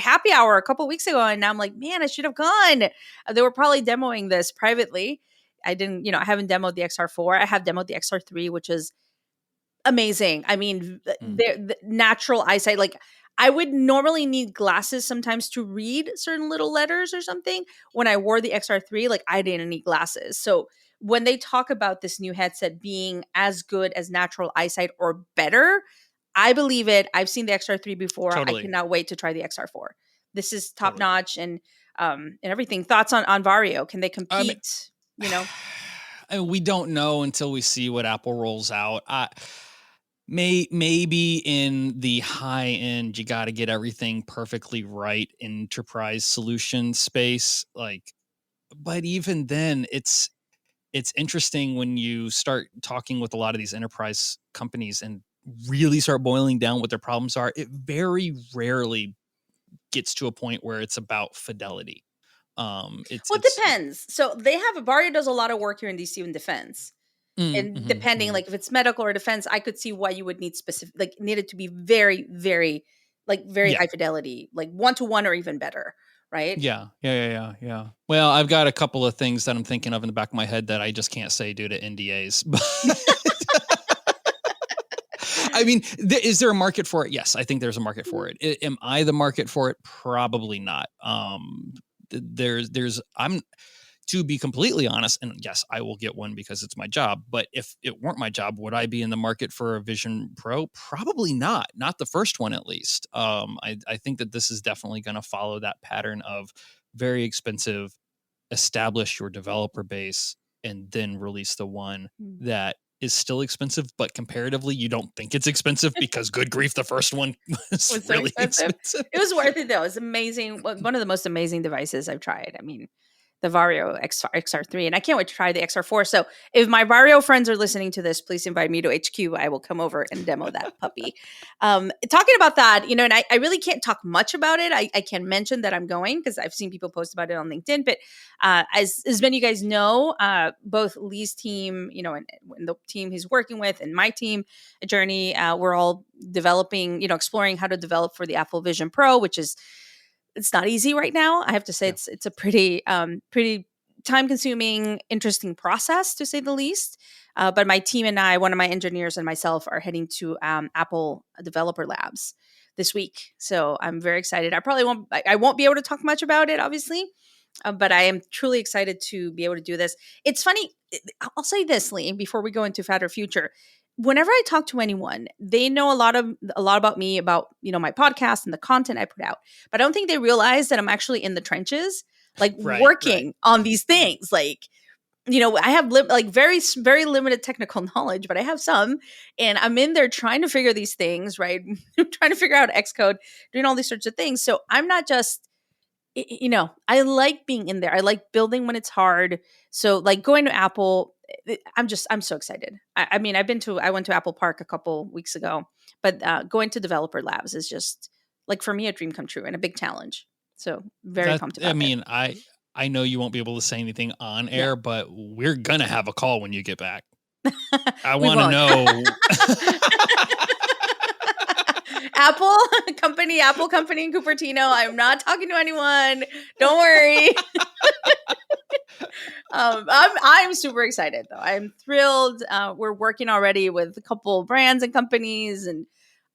happy hour a couple of weeks ago, and now I'm like, man, I should have gone. They were probably demoing this privately. I didn't. I haven't demoed the XR4. I have demoed the XR3, which is amazing. I mean, the natural eyesight, like. I would normally need glasses sometimes to read certain little letters or something. When I wore the XR3, like I didn't need glasses. So when they talk about this new headset being as good as natural eyesight or better, I believe it. I've seen the XR3 before. Totally. I cannot wait to try the XR4. This is top notch and everything. Thoughts on Vario? Can they compete? We don't know until we see what Apple rolls out. Maybe in the high end, you got to get everything perfectly right, enterprise solution space. But even then, it's interesting when you start talking with a lot of these enterprise companies and really start boiling down what their problems are. It very rarely gets to a point where it's about fidelity. It depends. So Vario does a lot of work here in DC in defense. And depending, like if it's medical or defense, I could see why you would need need it to be very, very, very high fidelity, like 1-to-1 or even better, right? Yeah. Well, I've got a couple of things that I'm thinking of in the back of my head that I just can't say due to NDAs. I mean, is there a market for it? Yes, I think there's a market for it. Am I the market for it? Probably not. To be completely honest, and yes, I will get one because it's my job, but if it weren't my job, would I be in the market for a Vision Pro? Probably not the first one, at least. I think that this is definitely going to follow that pattern of very expensive, establish your developer base, and then release the one that is still expensive, but comparatively, you don't think it's expensive because good grief, the first one was Was so really expensive. expensive. It was worth it though. It's amazing. One of the most amazing devices I've tried. I mean, the Vario XR3, and I can't wait to try the XR4. So if my Vario friends are listening to this, please invite me to HQ. I will come over and demo that puppy. Talking about that, and I really can't talk much about it. I can mention that I'm going because I've seen people post about it on LinkedIn. But as many of you guys know, both Lee's team, and the team he's working with, and my team, Journey, we're all developing, exploring how to develop for the Apple Vision Pro, which is it's not easy right now. I have to say it's a pretty time consuming, interesting process to say the least. But my team and I, one of my engineers and myself, are heading to Apple Developer Labs this week. So I'm very excited. I won't be able to talk much about it, obviously, but I am truly excited to be able to do this. It's funny. I'll say this, Lee, before we go into Fatter Future. Whenever I talk to anyone, they know a lot about me, about my podcast and the content I put out. But I don't think they realize that I'm actually in the trenches, working on these things. I have very very limited technical knowledge, but I have some, and I'm in there trying to figure these things, right? Trying to figure out Xcode, doing all these sorts of things. So I'm not just I like being in there. I like building when it's hard. So going to Apple, I'm so excited. I mean, I went to Apple Park a couple weeks ago, but going to Developer Labs is just for me, a dream come true and a big challenge. So very pumped about it. I know you won't be able to say anything on air, but we're going to have a call when you get back. I want to know. Apple company in Cupertino. I'm not talking to anyone. Don't worry. I'm super excited though. I'm thrilled. We're working already with a couple brands and companies, and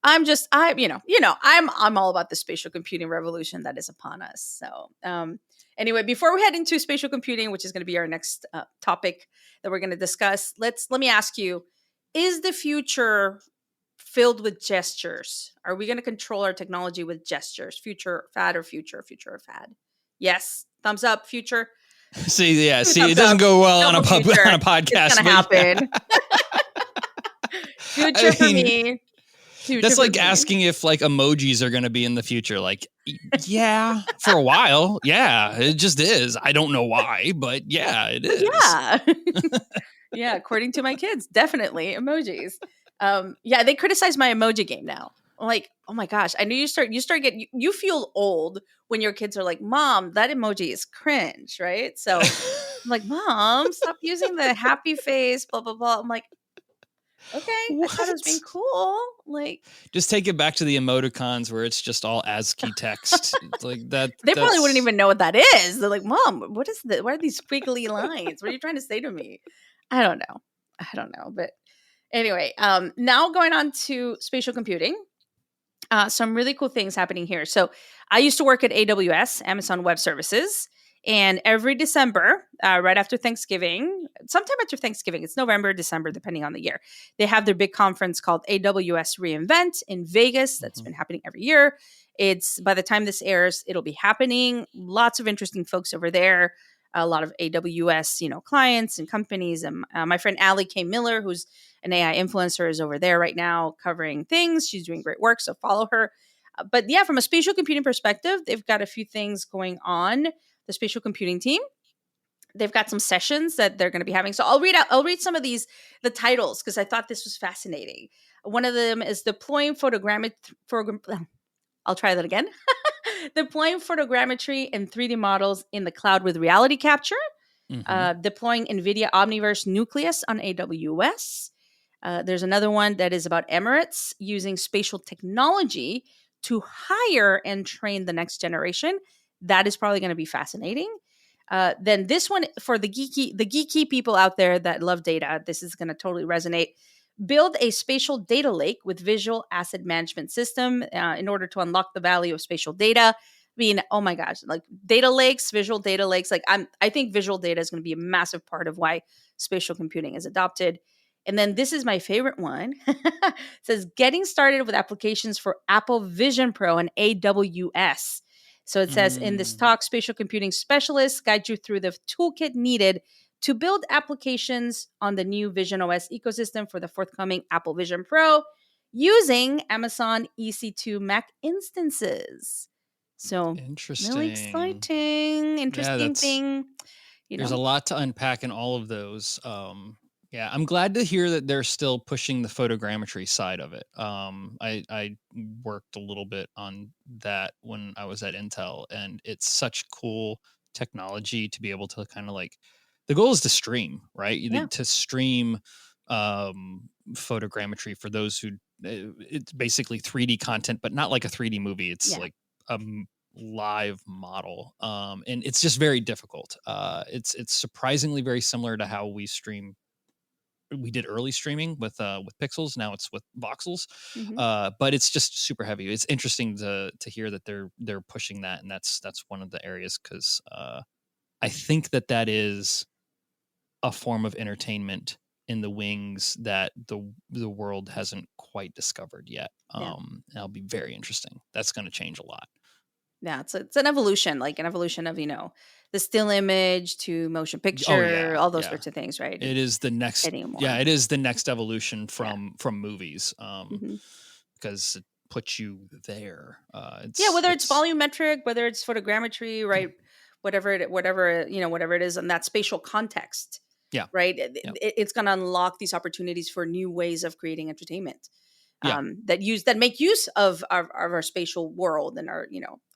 I'm all about the spatial computing revolution that is upon us. So anyway, before we head into spatial computing, which is going to be our next topic that we're going to discuss, let me ask you: is the future filled with gestures? Are we going to control our technology with gestures? Future fad or future or fad? Yes. Thumbs up, future. See, it doesn't go well on a podcast. It's going to happen. Future for me. That's like asking if emojis are going to be in the future. Yeah, for a while. Yeah, it just is. I don't know why, but yeah, it is. Yeah. Yeah. According to my kids, definitely emojis. They criticize my emoji game now. Oh my gosh, I know you feel old when your kids are like, Mom, that emoji is cringe, right? So I'm like, Mom, stop using the happy face, blah, blah, blah. I'm like, okay, what? I thought it was being cool. Just take it back to the emoticons where it's just all ASCII text. That. They probably wouldn't even know what that is. They're like, Mom, what is that? What are these squiggly lines? What are you trying to say to me? I don't know. But anyway, now going on to spatial computing. Some really cool things happening here. So I used to work at AWS, Amazon Web Services, and every December, right after Thanksgiving, sometime after Thanksgiving, it's November, December, depending on the year, they have their big conference called AWS reInvent in Vegas. That's been happening every year. It's, by the time this airs, it'll be happening. Lots of interesting folks over there. A lot of AWS, clients and companies. And my friend Allie K. Miller, who's an AI influencer, is over there right now covering things. She's doing great work, so follow her. But yeah, from a spatial computing perspective, they've got a few things going on. The spatial computing team, they've got some sessions that they're going to be having. So I'll read some of the titles because I thought this was fascinating. One of them is deploying I'll try that again. Deploying photogrammetry and 3D models in the cloud with reality capture. Deploying NVIDIA Omniverse Nucleus on AWS. There's another one that is about Emirates using spatial technology to hire and train the next generation. That is probably going to be fascinating. Then this one, for the geeky people out there that love data, this is going to totally resonate. Build a spatial data lake with visual asset management system in order to unlock the value of spatial data. I mean, oh my gosh, data lakes, visual data lakes. I think visual data is going to be a massive part of why spatial computing is adopted. And then this is my favorite one. It says, getting started with applications for Apple Vision Pro and AWS. So it says, in this talk, spatial computing specialists guide you through the toolkit needed to build applications on the new Vision OS ecosystem for the forthcoming Apple Vision Pro using Amazon EC2 Mac instances. So really exciting, interesting thing. There's a lot to unpack in all of those. Yeah, I'm glad to hear that they're still pushing the photogrammetry side of it. I worked a little bit on that when I was at Intel, and it's such cool technology to be able to kind of like, the goal is to stream, right? To stream photogrammetry for those who, it's basically 3D content, but not like a 3D movie. It's like a live model, and it's just very difficult. It's surprisingly very similar to how we did early streaming with pixels. Now it's with voxels, but it's just super heavy. It's interesting to hear that they're pushing that, and that's one of the areas, because I think that is a form of entertainment in the wings that the world hasn't quite discovered yet. That'll be very interesting. That's going to change a lot. Yeah, it's an evolution, like an evolution of, the still image to motion picture, all those sorts of things, right? It is the next, it is the next evolution from movies, because it puts you there. Whether it's volumetric, whether it's photogrammetry, right? Whatever it is in that spatial context. Yeah. Right. It's going to unlock these opportunities for new ways of creating entertainment. That make use of our spatial world and our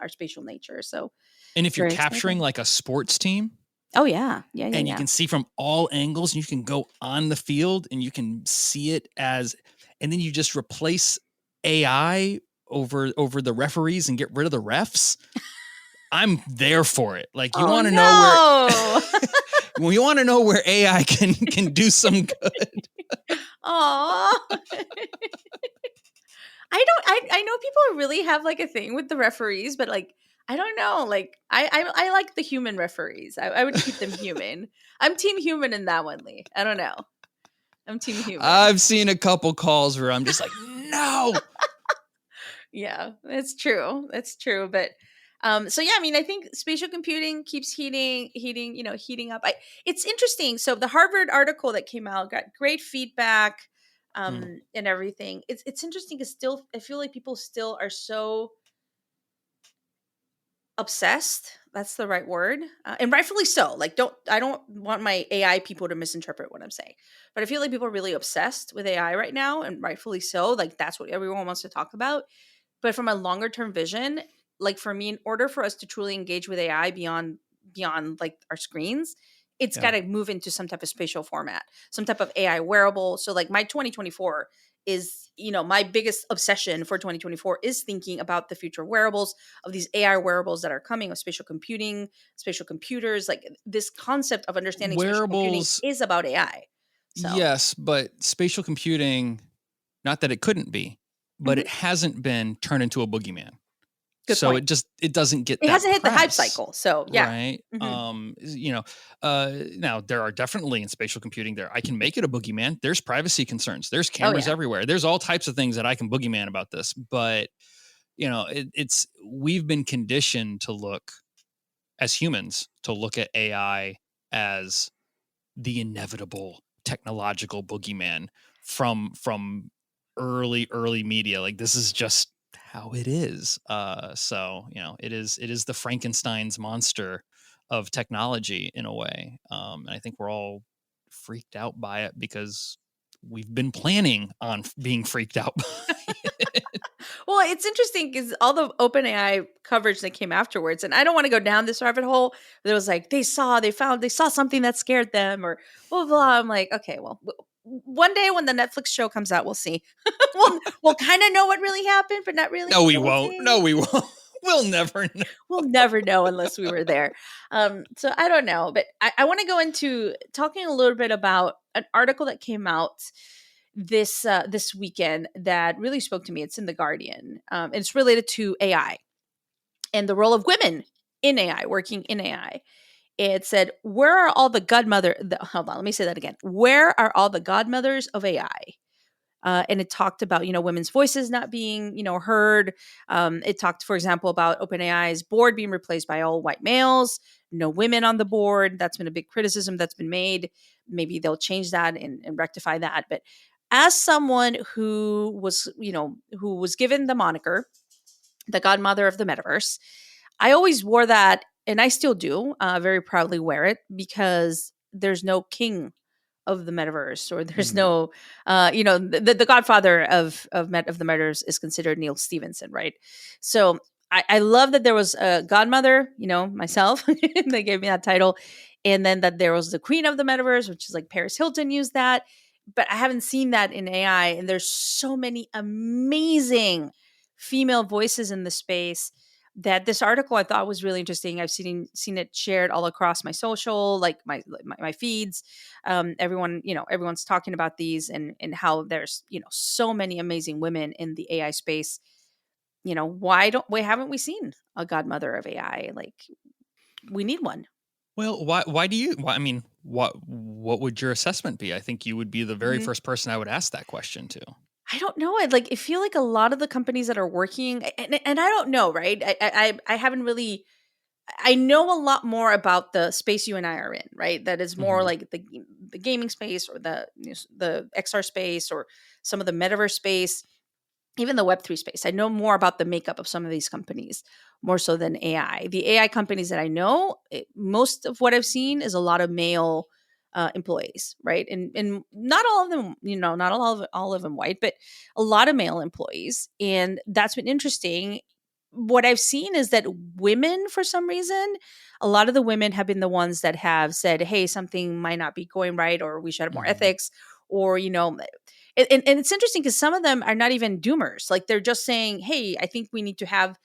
spatial nature. So, and if you're capturing like a sports team, you can see from all angles, and you can go on the field and you can see it and then you just replace AI over the referees and get rid of the refs. I'm there for it. Like, you want to know where you want to know where AI can do some good. Aw. I know people really have like a thing with the referees, but like, I don't know. Like, I like the human referees. I would keep them human. I'm team human in that one, Lee. I don't know. I'm team human. I've seen a couple calls where I'm just like, no. Yeah, that's true. That's true. But I think spatial computing keeps heating up. It's interesting. So the Harvard article that came out got great feedback. And everything. It's interesting because I feel like people still are so obsessed. That's the right word, and rightfully so. Like, I don't want my AI people to misinterpret what I'm saying, but I feel like people are really obsessed with AI right now, and rightfully so. Like, that's what everyone wants to talk about. But from a longer term vision, like for me, in order for us to truly engage with AI beyond like our screens, it's got to move into some type of spatial format, some type of AI wearable. So like my 2024 is, my biggest obsession for 2024 is thinking about the future wearables, of these AI wearables that are coming, of spatial computing, spatial computers. Like, this concept of understanding wearables, spatial computing is about AI. So. Yes, but spatial computing, not that it couldn't be, but it hasn't been turned into a boogeyman. Good so point. It doesn't get it that hasn't press, hit the hype cycle. So yeah. Right. Now there are definitely in spatial computing there, I can make it a boogeyman. There's privacy concerns. There's cameras everywhere. There's all types of things that I can boogeyman about this. But we've been conditioned to look as humans to look at AI as the inevitable technological boogeyman from early media. Like, this is just how it is. It is the Frankenstein's monster of technology in a way. And I think we're all freaked out by it because we've been planning on being freaked out by it. Well, it's interesting because all the OpenAI coverage that came afterwards, and I don't want to go down this rabbit hole, but it was like they saw something that scared them, or blah, blah, blah. I'm like, okay, well, one day when the Netflix show comes out, we'll see. we'll kind of know what really happened, but not really. No, we won't. No, we won't. We'll never know. We'll never know unless we were there. So I don't know, but I want to go into talking a little bit about an article that came out this weekend that really spoke to me. It's in The Guardian. And it's related to AI and the role of women in AI, working in AI. It said, where are all the godmothers? Hold on, let me say that again. Where are all the godmothers of AI? and it talked about, women's voices not being, heard. It talked, for example, about OpenAI's board being replaced by all white males, no women on the board. That's been a big criticism that's been made. Maybe they'll change that and rectify that. But as someone who was given the moniker, the godmother of the metaverse, I always wore that, and I still do very proudly wear it, because there's no king of the metaverse, or there's no, the godfather of the metaverse is considered Neil Stephenson, right? So I love that there was a godmother, myself, they gave me that title, and then that there was the queen of the metaverse, which is like Paris Hilton used that, but I haven't seen that in AI, and there's so many amazing female voices in the space that this article I thought was really interesting. I've seen it shared all across my social, like my feeds. Everyone's talking about these and how there's, so many amazing women in the AI space. Why haven't we seen a godmother of AI? Like, we need one. Well, why do you, I mean, what would your assessment be? I think you would be the very first person I would ask that question to. I don't know. I feel like a lot of the companies that are working, and I don't know, right? I haven't really, I know a lot more about the space you and I are in, right? That is more like the gaming space, or the XR space, or some of the metaverse space, even the Web3 space. I know more about the makeup of some of these companies, more so than AI. The AI companies that I know, most of what I've seen is a lot of male employees, right? And not all of them, not all of them white, but a lot of male employees. And that's been interesting. What I've seen is that women, for some reason, a lot of the women have been the ones that have said, hey, something might not be going right, or we should have more ethics, or, and it's interesting because some of them are not even doomers. Like, they're just saying, hey, I think we need to have,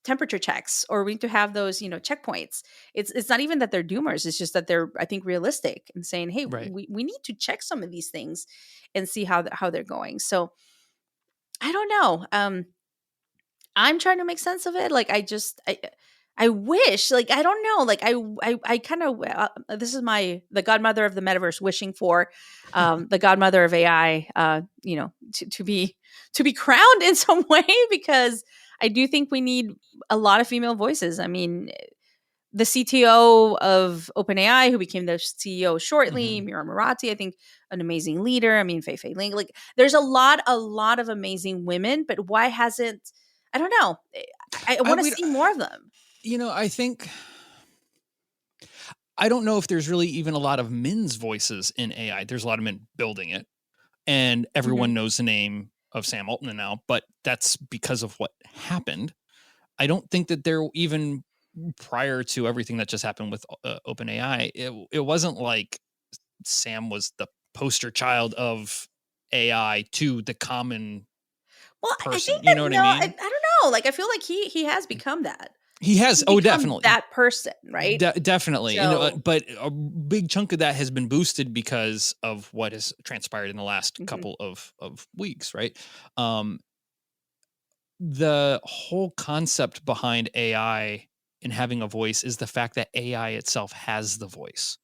temperature checks, or we need to have those, checkpoints. It's not even that they're doomers. It's just that they're, I think, realistic and saying, hey, we need to check some of these things and see how they're going. So I don't know. I'm trying to make sense of it. Like, I wish, like, I don't know, like, I kind of, this is the godmother of the metaverse wishing for the godmother of AI, to be crowned in some way, because I do think we need a lot of female voices. I mean, the CTO of OpenAI, who became the CEO shortly, Mira Murati, I think, an amazing leader. I mean, Fei Ling, like, there's a lot of amazing women, but why hasn't, I don't know. I want to see more of them. I think, I don't know if there's really even a lot of men's voices in AI. There's a lot of men building it, and everyone knows the name of Sam Altman now, but that's because of what happened. I don't think that there, even prior to everything that just happened with OpenAI, it wasn't like Sam was the poster child of AI to the common person. I think what I mean? I don't know. Like, I feel like he has become that. He has. Oh, definitely. That person, right? Definitely. So, but a big chunk of that has been boosted because of what has transpired in the last couple of weeks, right? The whole concept behind AI and having a voice is the fact that AI itself has the voice.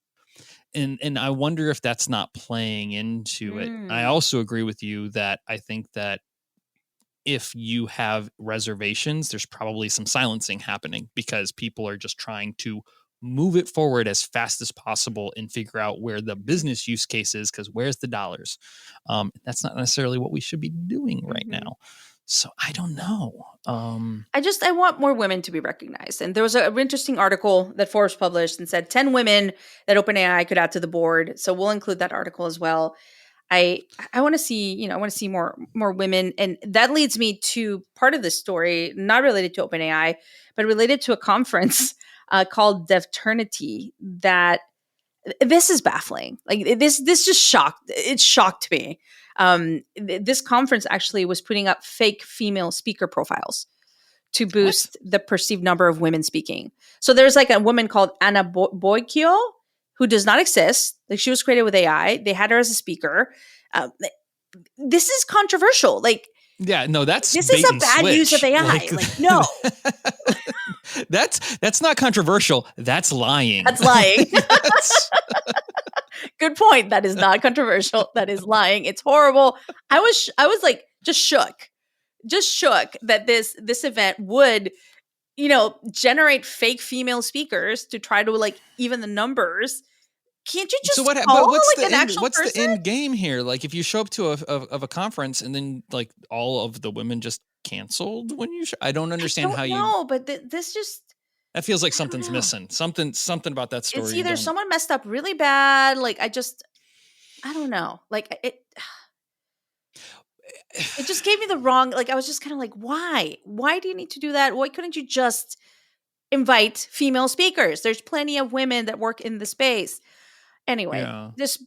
And I wonder if that's not playing into it. I also agree with you that I think that if you have reservations, there's probably some silencing happening, because people are just trying to move it forward as fast as possible and figure out where the business use case is, because where's the dollars? That's not necessarily what we should be doing right now. So I don't know. I want more women to be recognized. And there was an interesting article that Forbes published and said 10 women that OpenAI could add to the board. So we'll include that article as well. I want to see, I want to see more women. And that leads me to part of the story, not related to OpenAI, but related to a conference called Devternity. That this is baffling. Like, this just shocked me. This conference actually was putting up fake female speaker profiles to boost the perceived number of women speaking. So there's like a woman called Anna Boykio, who does not exist. Like, she was created with AI. They had her as a speaker. This is controversial. Like, yeah, no, this is a bad use of AI. Like no, that's not controversial. That's lying. That's lying. Good point. That is not controversial. That is lying. It's horrible. I was like just shook that this event would, generate fake female speakers to try to like even the numbers. Can't you just but call what's like the an end, actual what's person? the end game here? Like if you show up to a conference and then like all of the women just canceled when you I don't understand how you. No, but this just. That feels like I don't something's know. missing. Something about that story. It's either someone messed up really bad. Like I don't know. Like it just gave me the wrong. Like I was just kind of like, why? Why do you need to do that? Why couldn't you just invite female speakers? There's plenty of women that work in the space. Anyway, this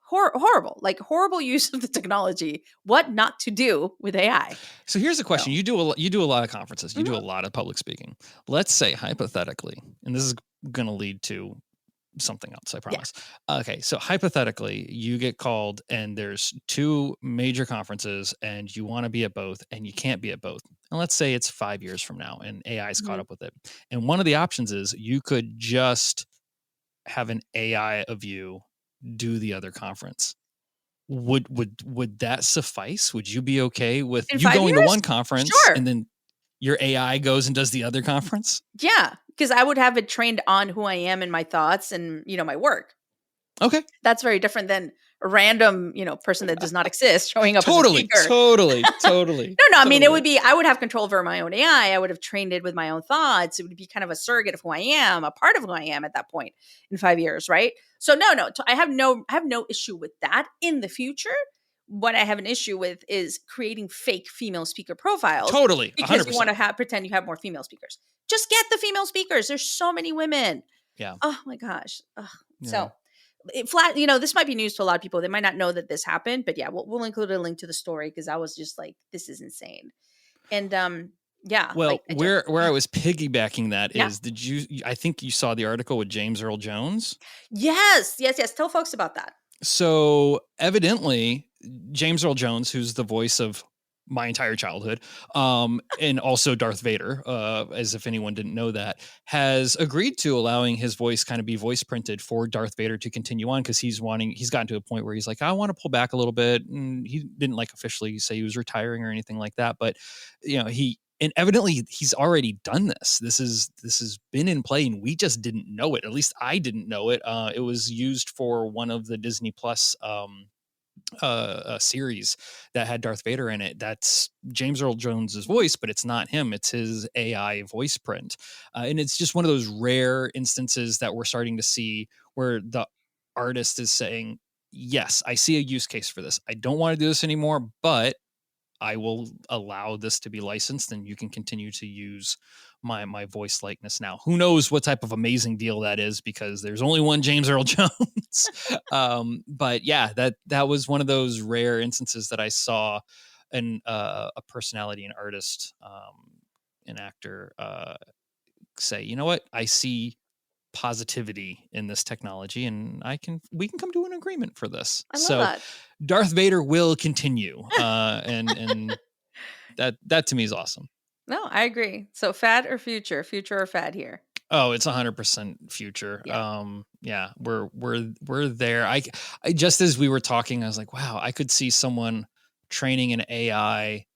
horrible, like horrible use of the technology. What not to do with AI? So here's the question: you do a lot of conferences, you do a lot of public speaking. Let's say hypothetically, and this is going to lead to something else, I promise. Yeah. Okay, so hypothetically, you get called, and there's 2 major conferences, and you want to be at both, and you can't be at both. And let's say it's 5 years from now, and AI's caught up with it. And one of the options is you could just have an AI of you do the other conference. Would that suffice? Would you be okay with you going to one conference and then your AI goes and does the other conference? Yeah, because I would have it trained on who I am and my thoughts and my work. Okay, that's very different than a random person that does not exist showing up. Totally. No, I mean it would be. I would have control over my own AI. I would have trained it with my own thoughts. It would be kind of a surrogate of who I am, a part of who I am at that point in 5 years, right? So no, I have no issue with that in the future. What I have an issue with is creating fake female speaker profiles. Totally, 100%. Because you want to pretend you have more female speakers. Just get the female speakers. There's so many women. Yeah. Oh my gosh. So. This might be news to a lot of people. They might not know that this happened, but yeah, we'll include a link to the story because I was just like, this is insane. And yeah. Well, where I was piggybacking that is, I think you saw the article with James Earl Jones? Yes. Tell folks about that. So evidently, James Earl Jones, who's the voice of my entire childhood, and also Darth Vader, as if anyone didn't know that, has agreed to allowing his voice kind of be voice printed for Darth Vader to continue on because he's gotten to a point where he's like, I want to pull back a little bit. And he didn't like officially say he was retiring or anything like that. But, and evidently he's already done this. This has been in play and we just didn't know it. At least I didn't know it. It was used for one of the Disney Plus, a series that had Darth Vader in it. That's James Earl Jones's voice, but it's not him. It's his AI voice print. And it's just one of those rare instances that we're starting to see where the artist is saying, yes, I see a use case for this. I don't want to do this anymore, but I will allow this to be licensed and you can continue to use my voice likeness now. Who knows what type of amazing deal that is because there's only one James Earl Jones. But yeah, that was one of those rare instances that I saw a personality, an artist, an actor say, you know what, I see positivity in this technology and we can come to an agreement for this. I love that. Darth Vader will continue. And that to me is awesome. No, I agree. So fad or future or fad here? Oh, it's 100% future. Yeah. We're there. I just as we were talking, I was like, wow, I could see someone training an AI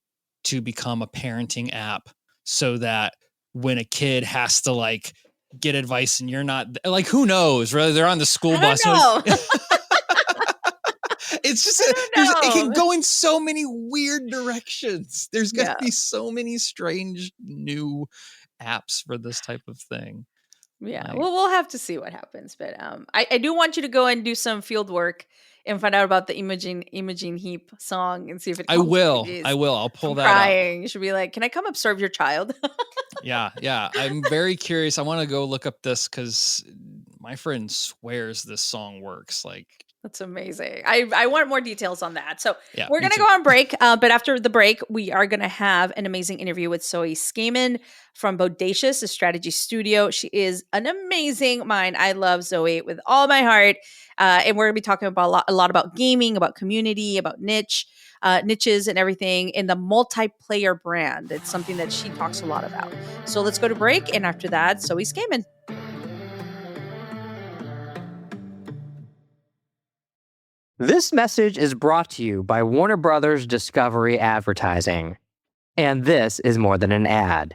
to become a parenting app so that when a kid has to like get advice and you're not like, who knows, whether they're on the school bus. It's just it can go in so many weird directions. There's going to be so many strange new apps for this type of thing. Yeah, well, we'll have to see what happens. But I do want you to go and do some field work and find out about the Imogen Heap song and see if it. I will. I'll pull that crying. up. You should be like, can I come observe your child? Yeah. I'm very curious. I want to go look up this because my friend swears this song works. Like. That's amazing. I want more details on that. So we're going to too. go on break. But after the break, we are going to have an amazing interview with Zoe Skaman from Bodacious, a strategy studio. She is an amazing mind. I love Zoe with all my heart. And we're going to be talking about a lot about gaming, about community, about niches and everything in the multiplayer brand. It's something that she talks a lot about. So let's go to break. And after that, Zoe Skaman. This message is brought to you by Warner Brothers Discovery Advertising. And this is more than an ad.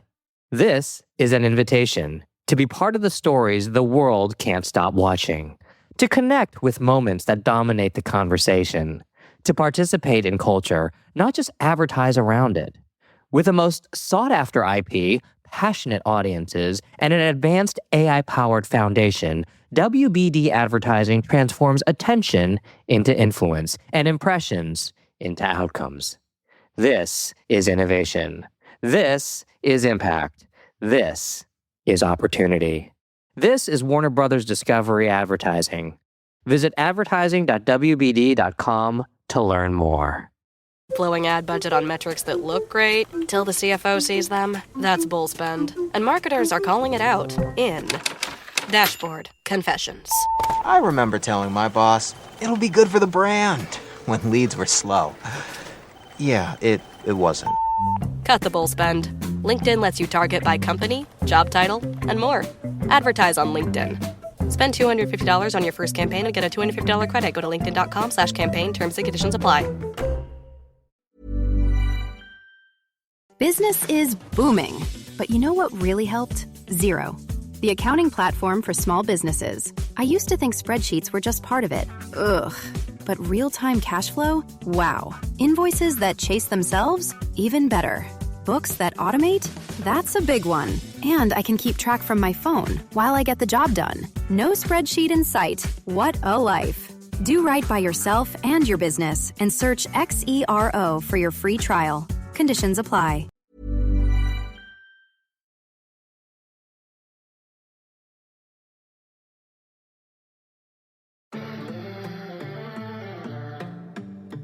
This is an invitation to be part of the stories the world can't stop watching, to connect with moments that dominate the conversation, to participate in culture, not just advertise around it. With the most sought-after IP, passionate audiences, and an advanced AI-powered foundation, WBD advertising transforms attention into influence and impressions into outcomes. This is innovation. This is impact. This is opportunity. This is Warner Brothers Discovery Advertising. Visit advertising.wbd.com to learn more. Blowing ad budget on metrics that look great till the CFO sees them? That's bull spend. And marketers are calling it out in Dashboard Confessions. I remember telling my boss, it'll be good for the brand, when leads were slow. Yeah, it wasn't. Cut the bull spend. LinkedIn lets you target by company, job title, and more. Advertise on LinkedIn. Spend $250 on your first campaign and get a $250 credit. Go to linkedin.com/campaign. Terms and conditions apply. Business is booming. But you know what really helped? Zero. The accounting platform for small businesses. I used to think spreadsheets were just part of it. Ugh. But real-time cash flow? Wow. Invoices that chase themselves? Even better. Books that automate? That's a big one. And I can keep track from my phone while I get the job done. No spreadsheet in sight. What a life. Do right by yourself and your business and search XERO for your free trial. Conditions apply.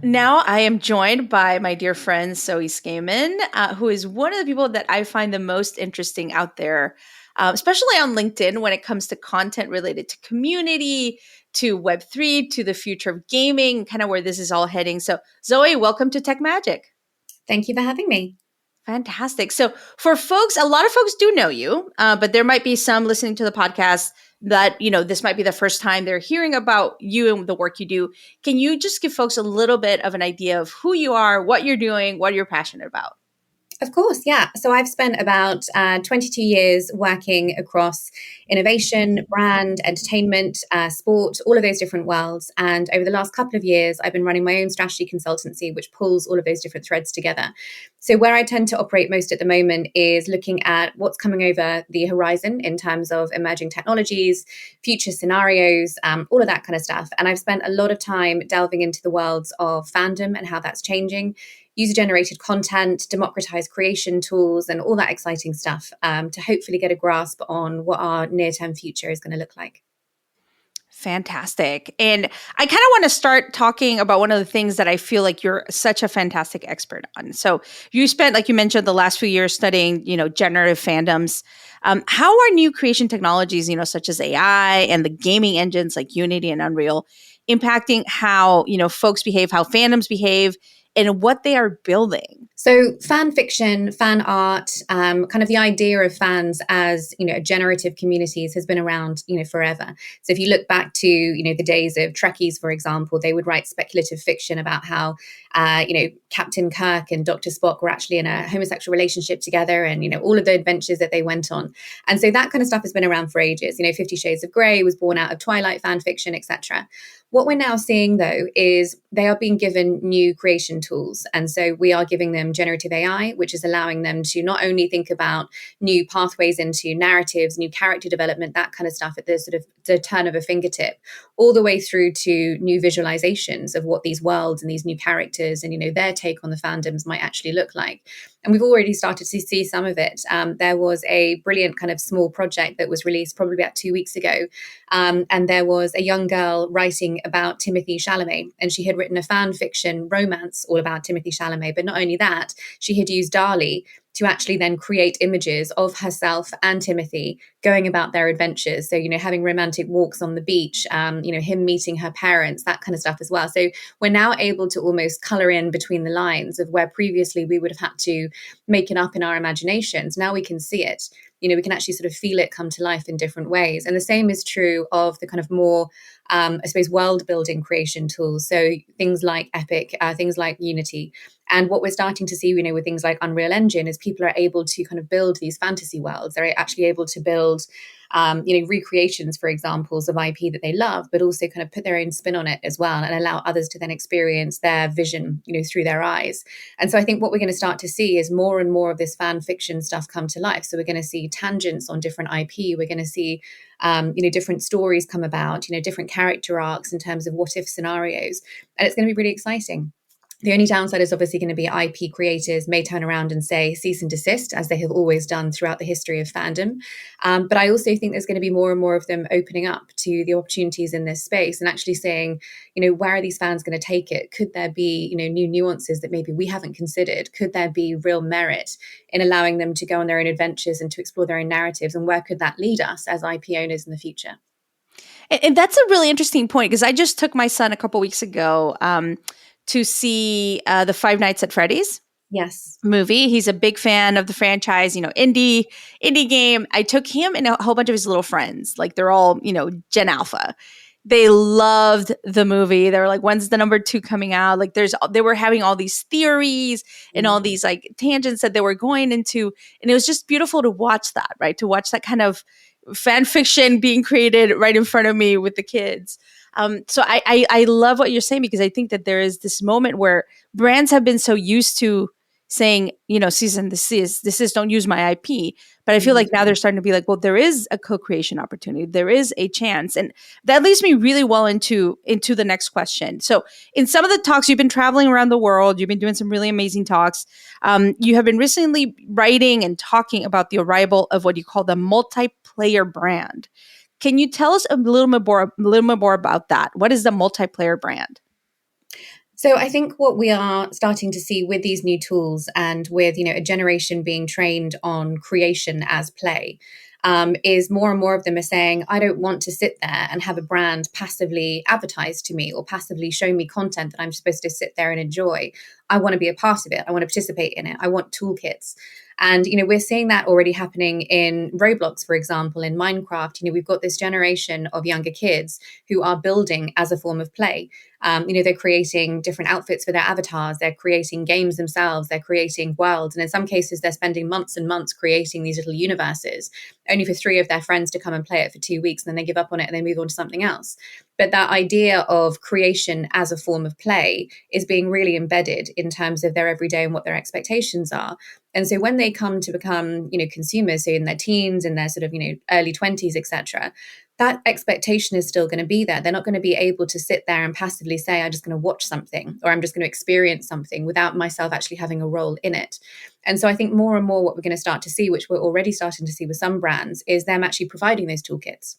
Now I am joined by my dear friend Zoe Skaman, who is one of the people that I find the most interesting out there, especially on LinkedIn when it comes to content related to community, to Web3, to the future of gaming, kind of where this is all heading. So Zoe, welcome to Tech Magic. Thank you for having me. Fantastic. So for folks, a lot of folks do know you, but there might be some listening to the podcast that, this might be the first time they're hearing about you and the work you do. Can you just give folks a little bit of an idea of who you are, what you're doing, what you're passionate about? Of course, yeah. So I've spent about 22 years working across innovation, brand, entertainment, sport, all of those different worlds. And over the last couple of years, I've been running my own strategy consultancy, which pulls all of those different threads together. So where I tend to operate most at the moment is looking at what's coming over the horizon in terms of emerging technologies, future scenarios, all of that kind of stuff. And I've spent a lot of time delving into the worlds of fandom and how that's changing, user-generated content, democratized creation tools, and all that exciting stuff to hopefully get a grasp on what our near-term future is going to look like. Fantastic. And I kind of want to start talking about one of the things that I feel like you're such a fantastic expert on. So you spent, like you mentioned, the last few years studying, generative fandoms. How are new creation technologies, such as AI and the gaming engines like Unity and Unreal impacting how, folks behave, how fandoms behave, and what they are building? So fan fiction, fan art, kind of the idea of fans as, generative communities has been around, forever. So if you look back to, the days of Trekkies, for example, they would write speculative fiction about how, Captain Kirk and Dr. Spock were actually in a homosexual relationship together and, all of the adventures that they went on. And so that kind of stuff has been around for ages. 50 Shades of Grey was born out of Twilight fan fiction, etc. What we're now seeing, though, is they are being given new creation tools. And so we are giving them generative AI, which is allowing them to not only think about new pathways into narratives, new character development, that kind of stuff at the sort of the turn of a fingertip, all the way through to new visualizations of what these worlds and these new characters and, their take on the fandoms might actually look like. And we've already started to see some of it. There was a brilliant kind of small project that was released probably about 2 weeks ago. And there was a young girl writing about Timothée Chalamet. And she had written a fan fiction romance all about Timothée Chalamet. But not only that, she had used DALL-E to actually then create images of herself and Timothy going about their adventures. So, having romantic walks on the beach, him meeting her parents, that kind of stuff as well. So we're now able to almost color in between the lines of where previously we would have had to make it up in our imaginations. Now we can see it. we can actually sort of feel it come to life in different ways. And the same is true of the kind of more, I suppose, world building creation tools. So things like Epic, things like Unity. And what we're starting to see, with things like Unreal Engine is people are able to kind of build these fantasy worlds. They're actually able to build, recreations, for examples of IP that they love, but also kind of put their own spin on it as well and allow others to then experience their vision, through their eyes. And so I think what we're going to start to see is more and more of this fan fiction stuff come to life. So we're going to see tangents on different IP. We're going to see, different stories come about, different character arcs in terms of what if scenarios. And it's going to be really exciting. The only downside is obviously going to be IP creators may turn around and say cease and desist, as they have always done throughout the history of fandom. But I also think there's going to be more and more of them opening up to the opportunities in this space and actually saying, where are these fans going to take it? Could there be, new nuances that maybe we haven't considered? Could there be real merit in allowing them to go on their own adventures and to explore their own narratives? And where could that lead us as IP owners in the future? And that's a really interesting point, because I just took my son a couple weeks ago to see the Five Nights at Freddy's movie. He's a big fan of the franchise, indie game. I took him and a whole bunch of his little friends. Like, they're all, Gen Alpha. They loved the movie. They were like, when's the number 2 coming out? Like, they were having all these theories and all these like tangents that they were going into. And it was just beautiful to watch that, right? To watch that kind of fan fiction being created right in front of me with the kids. So I love what you're saying, because I think that there is this moment where brands have been so used to saying, cease and desist, don't use my IP. But I feel like now they're starting to be like, well, there is a co-creation opportunity. There is a chance. And that leads me really well into the next question. So in some of the talks, you've been traveling around the world. You've been doing some really amazing talks. You have been recently writing and talking about the arrival of what you call the multiplayer brand. Can you tell us a little bit more about that? What is the multiplayer brand? So I think what we are starting to see with these new tools and with, a generation being trained on creation as play, is more and more of them are saying, I don't want to sit there and have a brand passively advertise to me or passively show me content that I'm supposed to sit there and enjoy. I want to be a part of it. I want to participate in it. I want toolkits. And, we're seeing that already happening in Roblox, for example, in Minecraft. We've got this generation of younger kids who are building as a form of play. They're creating different outfits for their avatars. They're creating games themselves. They're creating worlds. And in some cases, they're spending months and months creating these little universes, only for 3 of their friends to come and play it for 2 weeks. And then they give up on it and they move on to something else. But that idea of creation as a form of play is being really embedded in terms of their everyday and what their expectations are. And so when they come to become, consumers, so in their teens and their sort of, early 20s, etc., that expectation is still going to be there. They're not going to be able to sit there and passively say, I'm just going to watch something or I'm just going to experience something without myself actually having a role in it. And so I think more and more what we're going to start to see, which we're already starting to see with some brands, is them actually providing those toolkits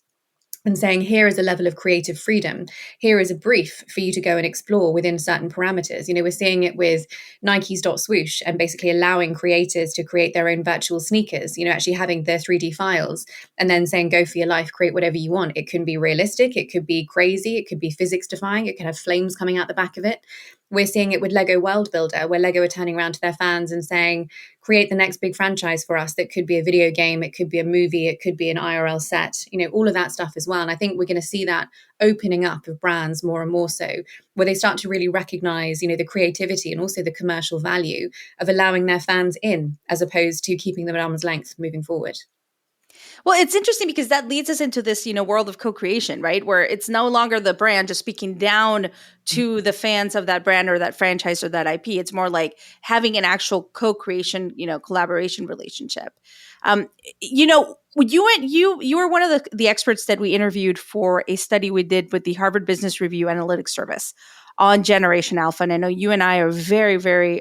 and saying, here is a level of creative freedom. Here is a brief for you to go and explore within certain parameters. We're seeing it with Nike's .swoosh and basically allowing creators to create their own virtual sneakers, actually having their 3D files and then saying, go for your life, create whatever you want. It can be realistic. It could be crazy. It could be physics defying. It could have flames coming out the back of it. We're seeing it with Lego World Builder, where Lego are turning around to their fans and saying, create the next big franchise for us. That could be a video game. It could be a movie. It could be an IRL set, all of that stuff as well. And I think we're going to see that opening up of brands more and more so, where they start to really recognize, the creativity and also the commercial value of allowing their fans in, as opposed to keeping them at arm's length moving forward. Well, it's interesting because that leads us into this, world of co-creation, right? Where it's no longer the brand just speaking down to the fans of that brand or that franchise or that IP. It's more like having an actual co-creation, collaboration relationship. You were one of the experts that we interviewed for a study we did with the Harvard Business Review Analytics Service on Generation Alpha. And I know you and I are very, very,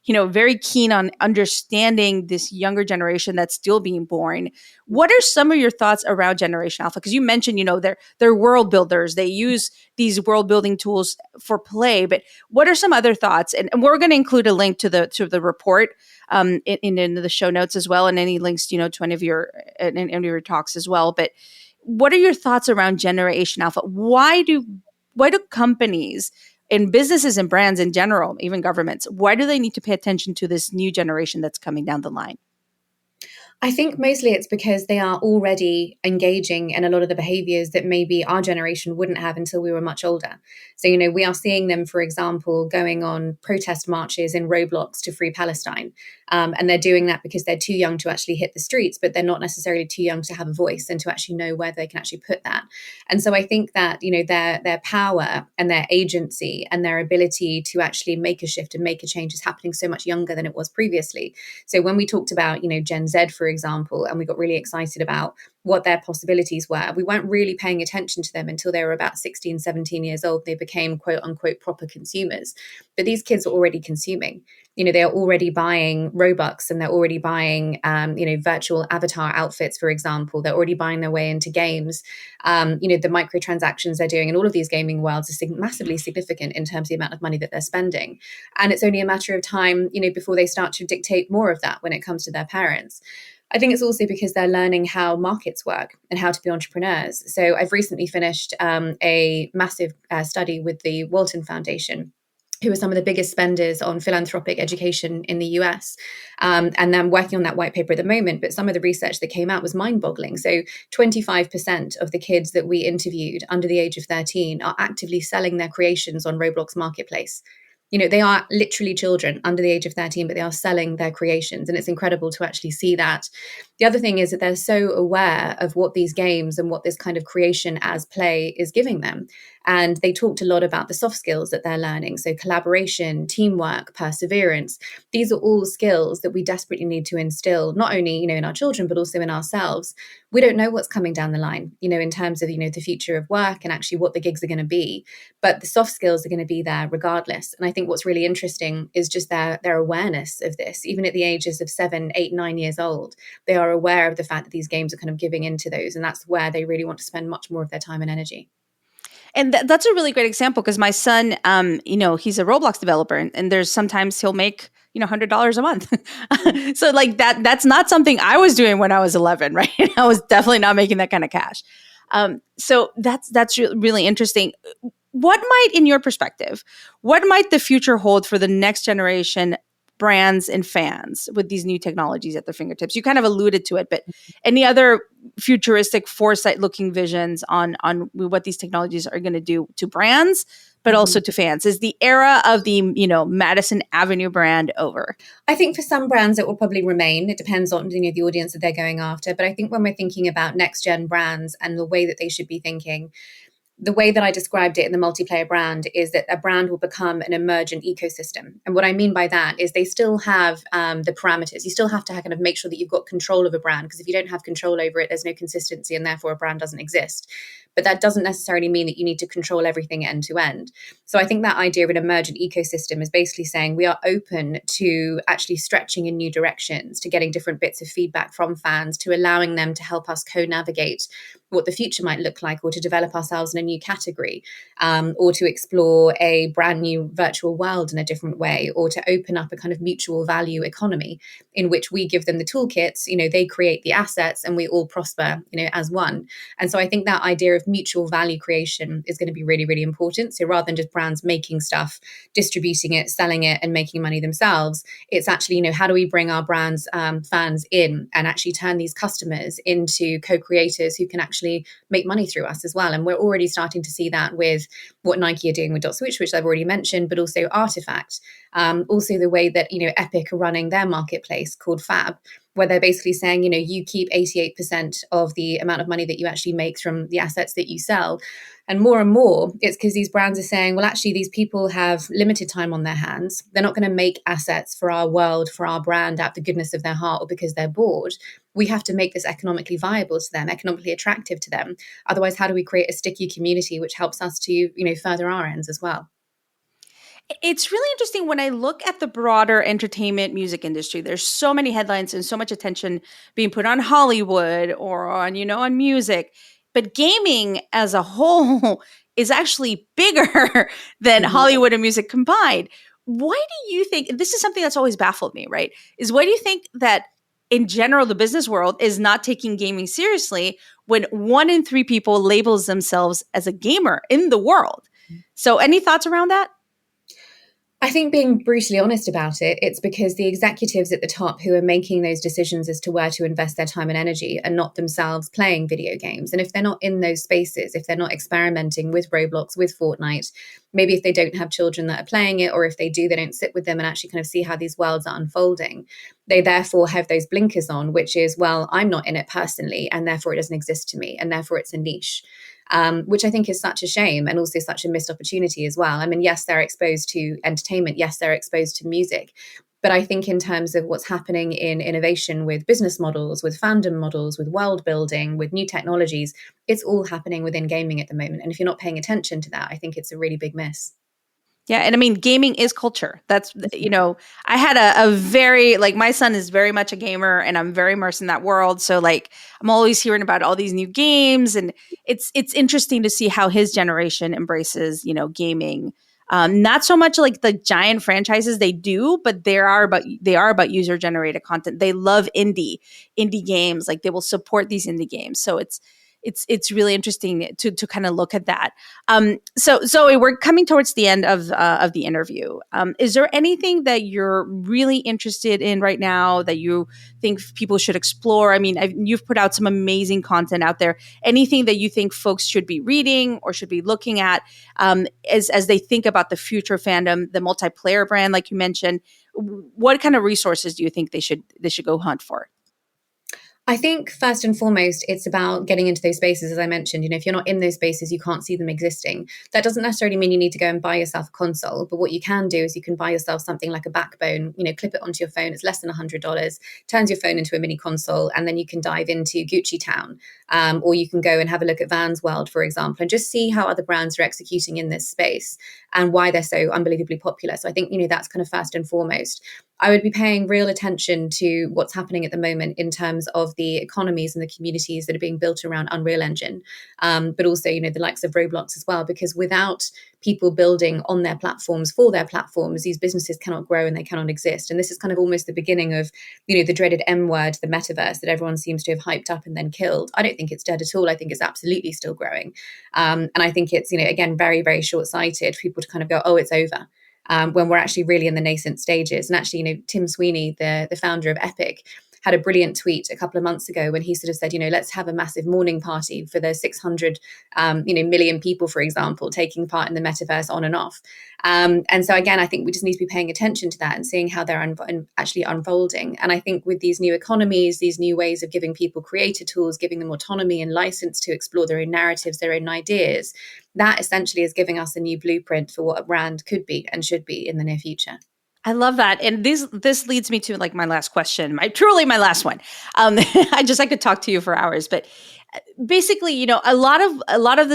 very keen on understanding this younger generation that's still being born. What are some of your thoughts around Generation Alpha? Because you mentioned, they're world builders. They use these world building tools for play. But what are some other thoughts? And we're going to include a link to the report in the show notes as well, and any links, to any of your talks as well. But what are your thoughts around Generation Alpha? Why do companies and businesses and brands in general, even governments, why do they need to pay attention to this new generation that's coming down the line? I think mostly it's because they are already engaging in a lot of the behaviors that maybe our generation wouldn't have until we were much older. So, we are seeing them, for example, going on protest marches in Roblox to free Palestine. And they're doing that because they're too young to actually hit the streets, but they're not necessarily too young to have a voice and to actually know where they can actually put that. And so I think that, their power and their agency and their ability to actually make a shift and make a change is happening so much younger than it was previously. So when we talked about, Gen Z, for example, and we got really excited about what their possibilities were, we weren't really paying attention to them until they were about 16, 17 years old. They became quote unquote proper consumers. But these kids are already consuming. They are already buying Robux, and they're already buying, virtual avatar outfits, for example. They're already buying their way into games. The microtransactions they're doing in all of these gaming worlds are massively significant in terms of the amount of money that they're spending. And it's only a matter of time, before they start to dictate more of that when it comes to their parents. I think it's also because they're learning how markets work and how to be entrepreneurs. So I've recently finished a massive study with the Walton Foundation, who are some of the biggest spenders on philanthropic education in the US. And I'm working on that white paper at the moment, but some of the research that came out was mind-boggling. So 25% of the kids that we interviewed under the age of 13 are actively selling their creations on Roblox Marketplace. They are literally children under the age of 13, but they are selling their creations. And it's incredible to actually see that. The other thing is that they're so aware of what these games and what this kind of creation as play is giving them. And they talked a lot about the soft skills that they're learning. So collaboration, teamwork, perseverance. These are all skills that we desperately need to instill, not only, in our children, but also in ourselves. We don't know what's coming down the line, in terms of, the future of work and actually what the gigs are going to be. But the soft skills are going to be there regardless. And I think what's really interesting is just their awareness of this. Even at the ages of 7, 8, 9 years old, they are aware of the fact that these games are kind of giving into those. And that's where they really want to spend much more of their time and energy. And that's a really great example, because my son, he's a Roblox developer, and there's sometimes he'll make, $100 a month. So like that's not something I was doing when I was 11, right? I was definitely not making that kind of cash. So that's really interesting. What might, in your perspective, what might the future hold for the next generation brands and fans with these new technologies at their fingertips? You kind of alluded to it, but any other futuristic foresight-looking visions on what these technologies are going to do to brands, but also to fans? Is the era of the Madison Avenue brand over? I think for some brands it will probably remain. It depends on the audience that they're going after. But I think when we're thinking about next gen brands and the way that they should be thinking, the way that I described it in the multiplayer brand is that a brand will become an emergent ecosystem. And what I mean by that is they still have the parameters. You still have to kind of make sure that you've got control of a brand, because if you don't have control over it, there's no consistency, and therefore a brand doesn't exist. But that doesn't necessarily mean that you need to control everything end to end. So I think that idea of an emergent ecosystem is basically saying we are open to actually stretching in new directions, to getting different bits of feedback from fans, to allowing them to help us co-navigate what the future might look like, or to develop ourselves in a new category, or to explore a brand new virtual world in a different way, or to open up a kind of mutual value economy in which we give them the toolkits, they create the assets, and we all prosper, as one. And so I think that idea of mutual value creation is going to be really, really important. So rather than just brands making stuff, distributing it, selling it, and making money themselves, it's actually, how do we bring our brands, fans in, and actually turn these customers into co-creators who can actually make money through us as well. And we're already starting to see that with what Nike are doing with .switch, which I've already mentioned, but also Artifact. Also the way that, Epic are running their marketplace called Fab, where they're basically saying, you keep 88% of the amount of money that you actually make from the assets that you sell. And more, it's because these brands are saying, well, actually, these people have limited time on their hands. They're not going to make assets for our world, for our brand, out of the goodness of their heart or because they're bored. We have to make this economically viable to them, economically attractive to them. Otherwise, how do we create a sticky community which helps us to, further our ends as well? It's really interesting when I look at the broader entertainment music industry. There's so many headlines and so much attention being put on Hollywood or on, on music. But gaming as a whole is actually bigger than Hollywood and music combined. Why do you think, this is something that's always baffled me, right? Is why do you think that in general, the business world is not taking gaming seriously when 1 in 3 people labels themselves as a gamer in the world? So any thoughts around that? I think being brutally honest about it, it's because the executives at the top who are making those decisions as to where to invest their time and energy are not themselves playing video games. And if they're not in those spaces, if they're not experimenting with Roblox, with Fortnite, maybe if they don't have children that are playing it, or if they do, they don't sit with them and actually kind of see how these worlds are unfolding. They therefore have those blinkers on, which is, well, I'm not in it personally, and therefore it doesn't exist to me, and therefore it's a niche. Which I think is such a shame and also such a missed opportunity as well. I mean, yes, they're exposed to entertainment. Yes, they're exposed to music. But I think in terms of what's happening in innovation with business models, with fandom models, with world building, with new technologies, it's all happening within gaming at the moment. And if you're not paying attention to that, I think it's a really big miss. Yeah. And I mean, gaming is culture. That's, I had a very, like, my son is very much a gamer and I'm very immersed in that world. So like, I'm always hearing about all these new games, and it's interesting to see how his generation embraces, gaming. Not so much like the giant franchises they do, but they are about user generated content. They love indie games. Like, they will support these indie games. So it's really interesting to kind of look at that. So Zoe, we're coming towards the end of the interview. Is there anything that you're really interested in right now that you think people should explore? I mean, you've put out some amazing content out there. Anything that you think folks should be reading or should be looking at as they think about the future of fandom, the multiplayer brand, like you mentioned? What kind of resources do you think they should go hunt for? I think first and foremost, it's about getting into those spaces. As I mentioned, if you're not in those spaces, you can't see them existing. That doesn't necessarily mean you need to go and buy yourself a console, but what you can do is you can buy yourself something like a Backbone, clip it onto your phone. It's less than $100, turns your phone into a mini console, and then you can dive into Gucci Town, or you can go and have a look at Vans World, for example, and just see how other brands are executing in this space and why they're so unbelievably popular. So I think, that's kind of first and foremost. I would be paying real attention to what's happening at the moment in terms of the economies and the communities that are being built around Unreal Engine, but also, the likes of Roblox as well, because without people building on their platforms for their platforms, these businesses cannot grow and they cannot exist. And this is kind of almost the beginning of, the dreaded M word, the metaverse, that everyone seems to have hyped up and then killed. I don't think it's dead at all. I think it's absolutely still growing. And I think it's, again, very, very short-sighted for people to kind of go, oh, it's over. When we're actually really in the nascent stages. And actually, Tim Sweeney, the founder of Epic, had a brilliant tweet a couple of months ago when he sort of said, let's have a massive morning party for the 600, million people, for example, taking part in the metaverse on and off. And so again, I think we just need to be paying attention to that and seeing how they're actually unfolding. And I think with these new economies, these new ways of giving people creator tools, giving them autonomy and license to explore their own narratives, their own ideas, that essentially is giving us a new blueprint for what a brand could be and should be in the near future. I love that. And this leads me to like my last question, truly my last one. I could talk to you for hours, but basically, a lot of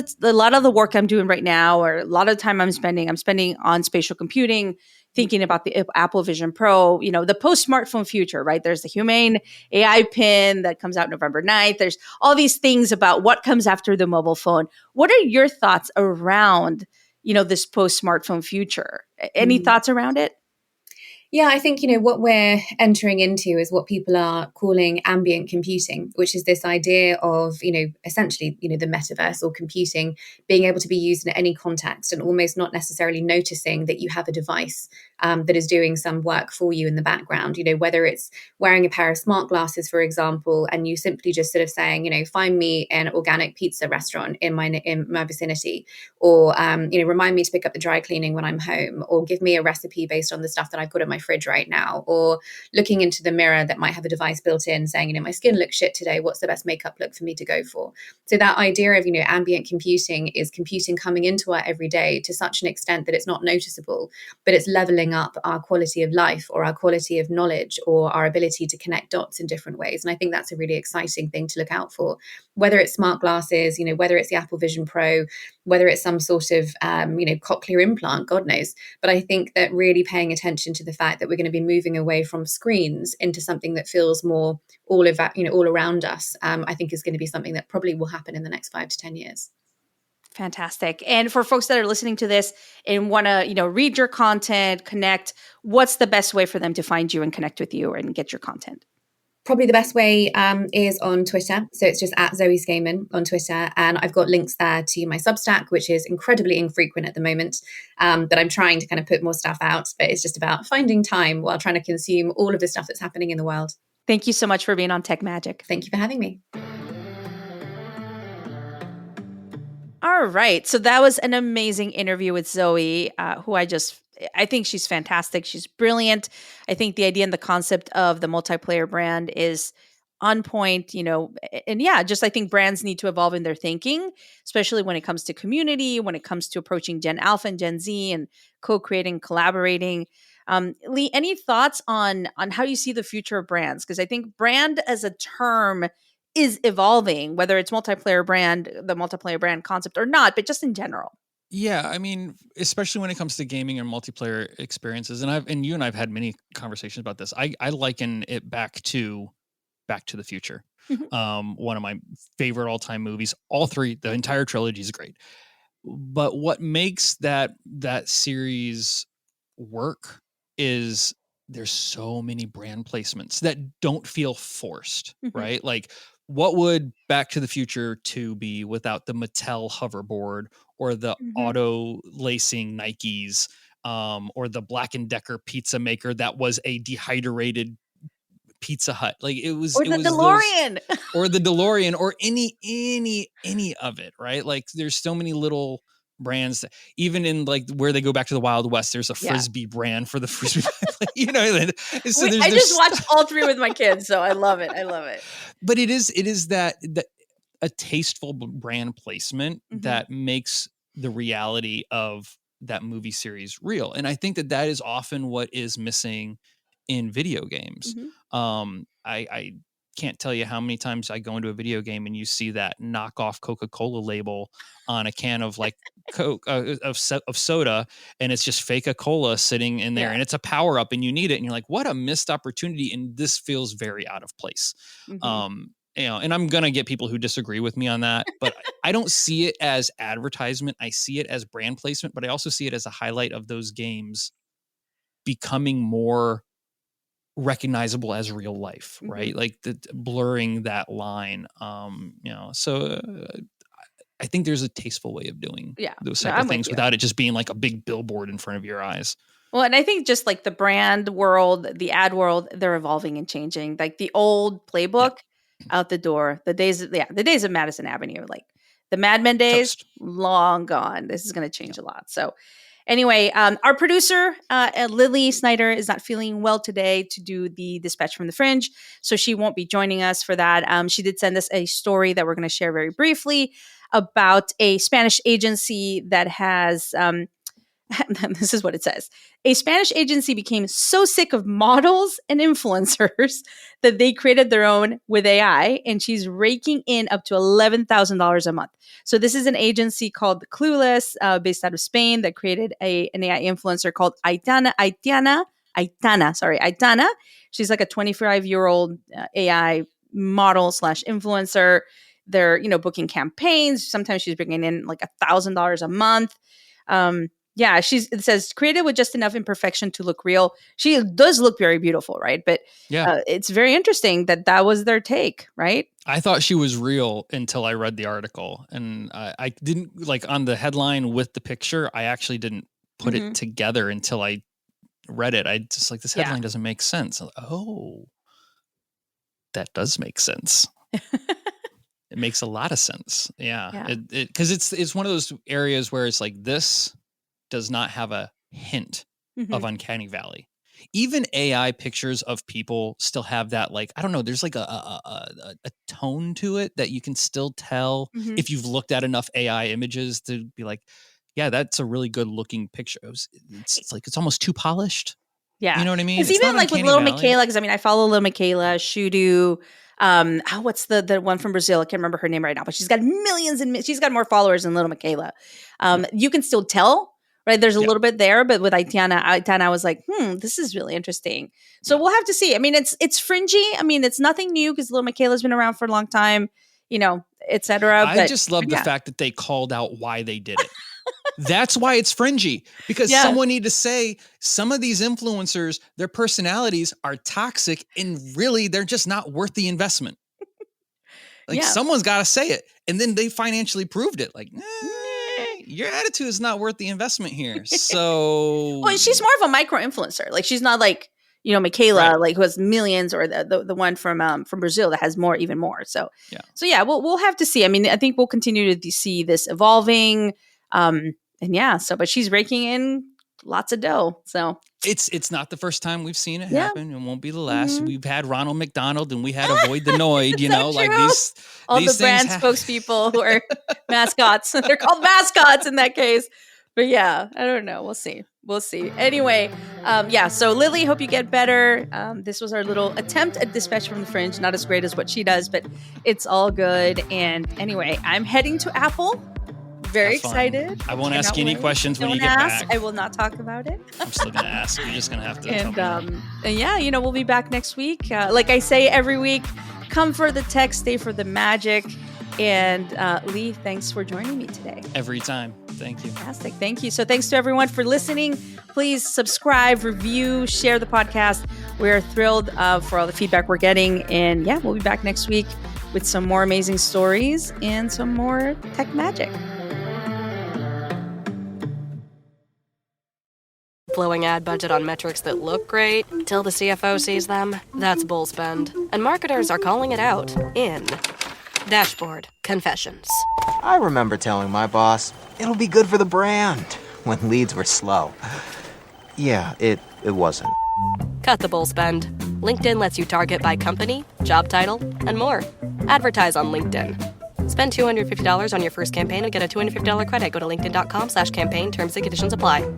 the work I'm doing right now, or a lot of the time I'm spending on spatial computing, thinking about the Apple Vision Pro, the post-smartphone future, right? There's the Humane AI pin that comes out November 9th. There's all these things about what comes after the mobile phone. What are your thoughts around, this post-smartphone future? Any thoughts around it? Yeah, I think, what we're entering into is what people are calling ambient computing, which is this idea of, essentially, the metaverse or computing being able to be used in any context and almost not necessarily noticing that you have a device that is doing some work for you in the background, whether it's wearing a pair of smart glasses, for example, and you simply just sort of saying, find me an organic pizza restaurant in my vicinity, or, remind me to pick up the dry cleaning when I'm home, or give me a recipe based on the stuff that I've got in my fridge right now, or looking into the mirror that might have a device built in saying, my skin looks shit today. What's the best makeup look for me to go for? So that idea of, ambient computing is computing coming into our everyday to such an extent that it's not noticeable, but it's leveling up our quality of life or our quality of knowledge or our ability to connect dots in different ways. And I think that's a really exciting thing to look out for, whether it's smart glasses, whether it's the Apple Vision Pro, whether it's some sort of, cochlear implant, God knows. But I think that really paying attention to the fact that we're going to be moving away from screens into something that feels more all around us, I think is going to be something that probably will happen in the next 5 to 10 years. Fantastic. And for folks that are listening to this and want to, read your content, connect, what's the best way for them to find you and connect with you and get your content? Probably the best way is on Twitter. So it's just at Zoe Skaman on Twitter. And I've got links there to my Substack, which is incredibly infrequent at the moment. But I'm trying to kind of put more stuff out. But it's just about finding time while trying to consume all of the stuff that's happening in the world. Thank you so much for being on Tech Magic. Thank you for having me. All right. So that was an amazing interview with Zoe, who I think she's fantastic. She's brilliant. I think the idea and the concept of the multiplayer brand is on point, and yeah, just I think brands need to evolve in their thinking, especially when it comes to community, when it comes to approaching Gen Alpha and Gen Z and co-creating, collaborating. Lee, any thoughts on how you see the future of brands? Because I think brand as a term is evolving, whether it's the multiplayer brand concept or not, but just in general. Yeah, I mean, especially when it comes to gaming and multiplayer experiences, and you and I've had many conversations about this. I liken it back to the Future. One of my favorite all-time movies. All three, the entire trilogy is great. But what makes that series work is there's so many brand placements that don't feel forced, right? Like, what would Back to the Future 2 be without the Mattel hoverboard or the auto lacing Nikes, or the Black & Decker pizza maker that was a dehydrated Pizza Hut? Like, it was the DeLorean. Or the DeLorean, or any of it, right? Like, there's so many little brands that, even in like where they go back to the Wild West, there's a Frisbee brand for the Frisbee. So I just watched all three with my kids, so I love it. But it is that a tasteful brand placement that makes the reality of that movie series real. And I think that is often what is missing in video games. I can't tell you how many times I go into a video game and you see that knockoff Coca-Cola label on a can of like Coke of soda, and it's just fake cola sitting in there, and it's a power up, and you need it, and you're like, what a missed opportunity, and this feels very out of place. And I'm gonna get people who disagree with me on that, but I don't see it as advertisement. I see it as brand placement, but I also see it as a highlight of those games becoming more recognizable as real life, right? Like blurring that line. So I think there's a tasteful way of doing those type of things without it just being like a big billboard in front of your eyes. Well, and I think just like the brand world, the ad world, they're evolving and changing. Like the old playbook out the door. The days of Madison Avenue, like the Mad Men days, long gone. This is going to change a lot. So anyway, our producer, Lily Snyder, is not feeling well today to do the Dispatch from the Fringe, so she won't be joining us for that. She did send us a story that we're going to share very briefly about a Spanish agency that has this is what it says. A Spanish agency became so sick of models and influencers that they created their own with AI, and she's raking in up to $11,000 a month. So this is an agency called Clueless, based out of Spain, that created an AI influencer called Aitana. She's like a 25-year-old AI model / influencer. They're, booking campaigns. Sometimes she's bringing in like $1,000 a month. It says created with just enough imperfection to look real. She does look very beautiful, right? But it's very interesting that was their take, right? I thought she was real until I read the article, and I didn't like on the headline with the picture. I actually didn't put it together until I read it. I just like, this headline doesn't make sense. Oh, that does make sense. It makes a lot of sense. Yeah. Because it's one of those areas where it's like, this does not have a hint of Uncanny Valley. Even AI pictures of people still have that, like, I don't know, there's like a tone to it that you can still tell if you've looked at enough AI images to be like, yeah, that's a really good looking picture. It's like, it's almost too polished. Yeah. You know what I mean? It's even like with Little Michaela, because I follow Little Michaela, Shudu. What's the one from Brazil? I can't remember her name right now, but she's got millions and she's got more followers than Little Michaela. You can still tell, right? There's a little bit there, but with Aitana, I was like, this is really interesting. So we'll have to see. It's fringy. It's nothing new because Little Michaela's been around for a long time, et cetera. I just love the fact that they called out why they did it. That's why it's fringy, because Yeah. someone need to say some of these influencers, their personalities are toxic and really they're just not worth the investment. Like Yeah. someone's got to say it. And then they financially proved it. Like, your attitude is not worth the investment here. So Well, she's more of a micro influencer. Like she's not like, Michaela, Right. like who has millions, or the one from Brazil that has even more. So yeah, we'll have to see. I mean, I think we'll continue to see this evolving. But she's raking in lots of dough. So it's not the first time we've seen it Yeah. happen. It won't be the last. Mhm. We've had Ronald McDonald and we had Avoid the Noid, So like true. All these the brand things spokespeople who are mascots. They're called mascots in that case. But yeah, I don't know. We'll see. Anyway, so Lily, hope you get better. This was our little attempt at Dispatch from the Fringe. Not as great as what she does, but it's all good. And anyway, I'm heading to Apple. Very Have fun. excited. I won't Cannot ask you any wait. questions when you Don't get ask. back. I will not talk about it. I'm still going to ask. You're just going to have to tell me. And we'll be back next week. Like I say every week, come for the tech, stay for the magic. And Lee, thanks for joining me today. Every time. Thank you. Fantastic. Thank you. So thanks to everyone for listening. Please subscribe, review, share the podcast. We're thrilled for all the feedback we're getting. And we'll be back next week with some more amazing stories and some more tech magic. Blowing ad budget on metrics that look great till the CFO sees them. That's bull spend. And marketers are calling it out in Dashboard Confessions. I remember telling my boss, it'll be good for the brand, when leads were slow. Yeah, it wasn't. Cut the bull spend. LinkedIn lets you target by company, job title, and more. Advertise on LinkedIn. Spend $250 on your first campaign and get a $250 credit. Go to linkedin.com/campaign. Terms and conditions apply.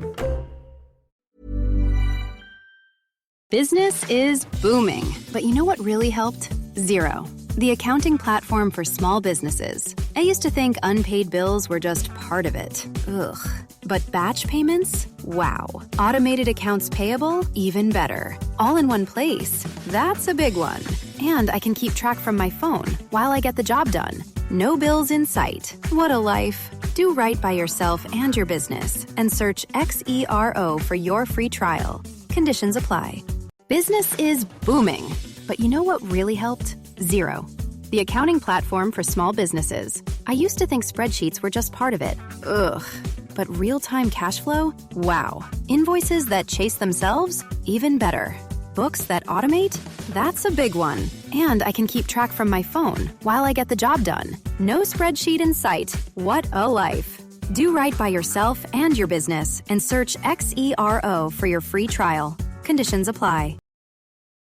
Business is booming. But you know what really helped? Xero, the accounting platform for small businesses. I used to think unpaid bills were just part of it. Ugh. But batch payments? Wow. Automated accounts payable? Even better. All in one place. That's a big one. And I can keep track from my phone while I get the job done. No bills in sight. What a life. Do right by yourself and your business and search XERO for your free trial. Conditions apply. Business is booming. But you know what really helped? Xero, the accounting platform for small businesses. I used to think spreadsheets were just part of it. Ugh. But real-time cash flow? Wow. Invoices that chase themselves? Even better. Books that automate? That's a big one. And I can keep track from my phone while I get the job done. No spreadsheet in sight. What a life. Do right by yourself and your business and search XERO for your free trial. Conditions apply.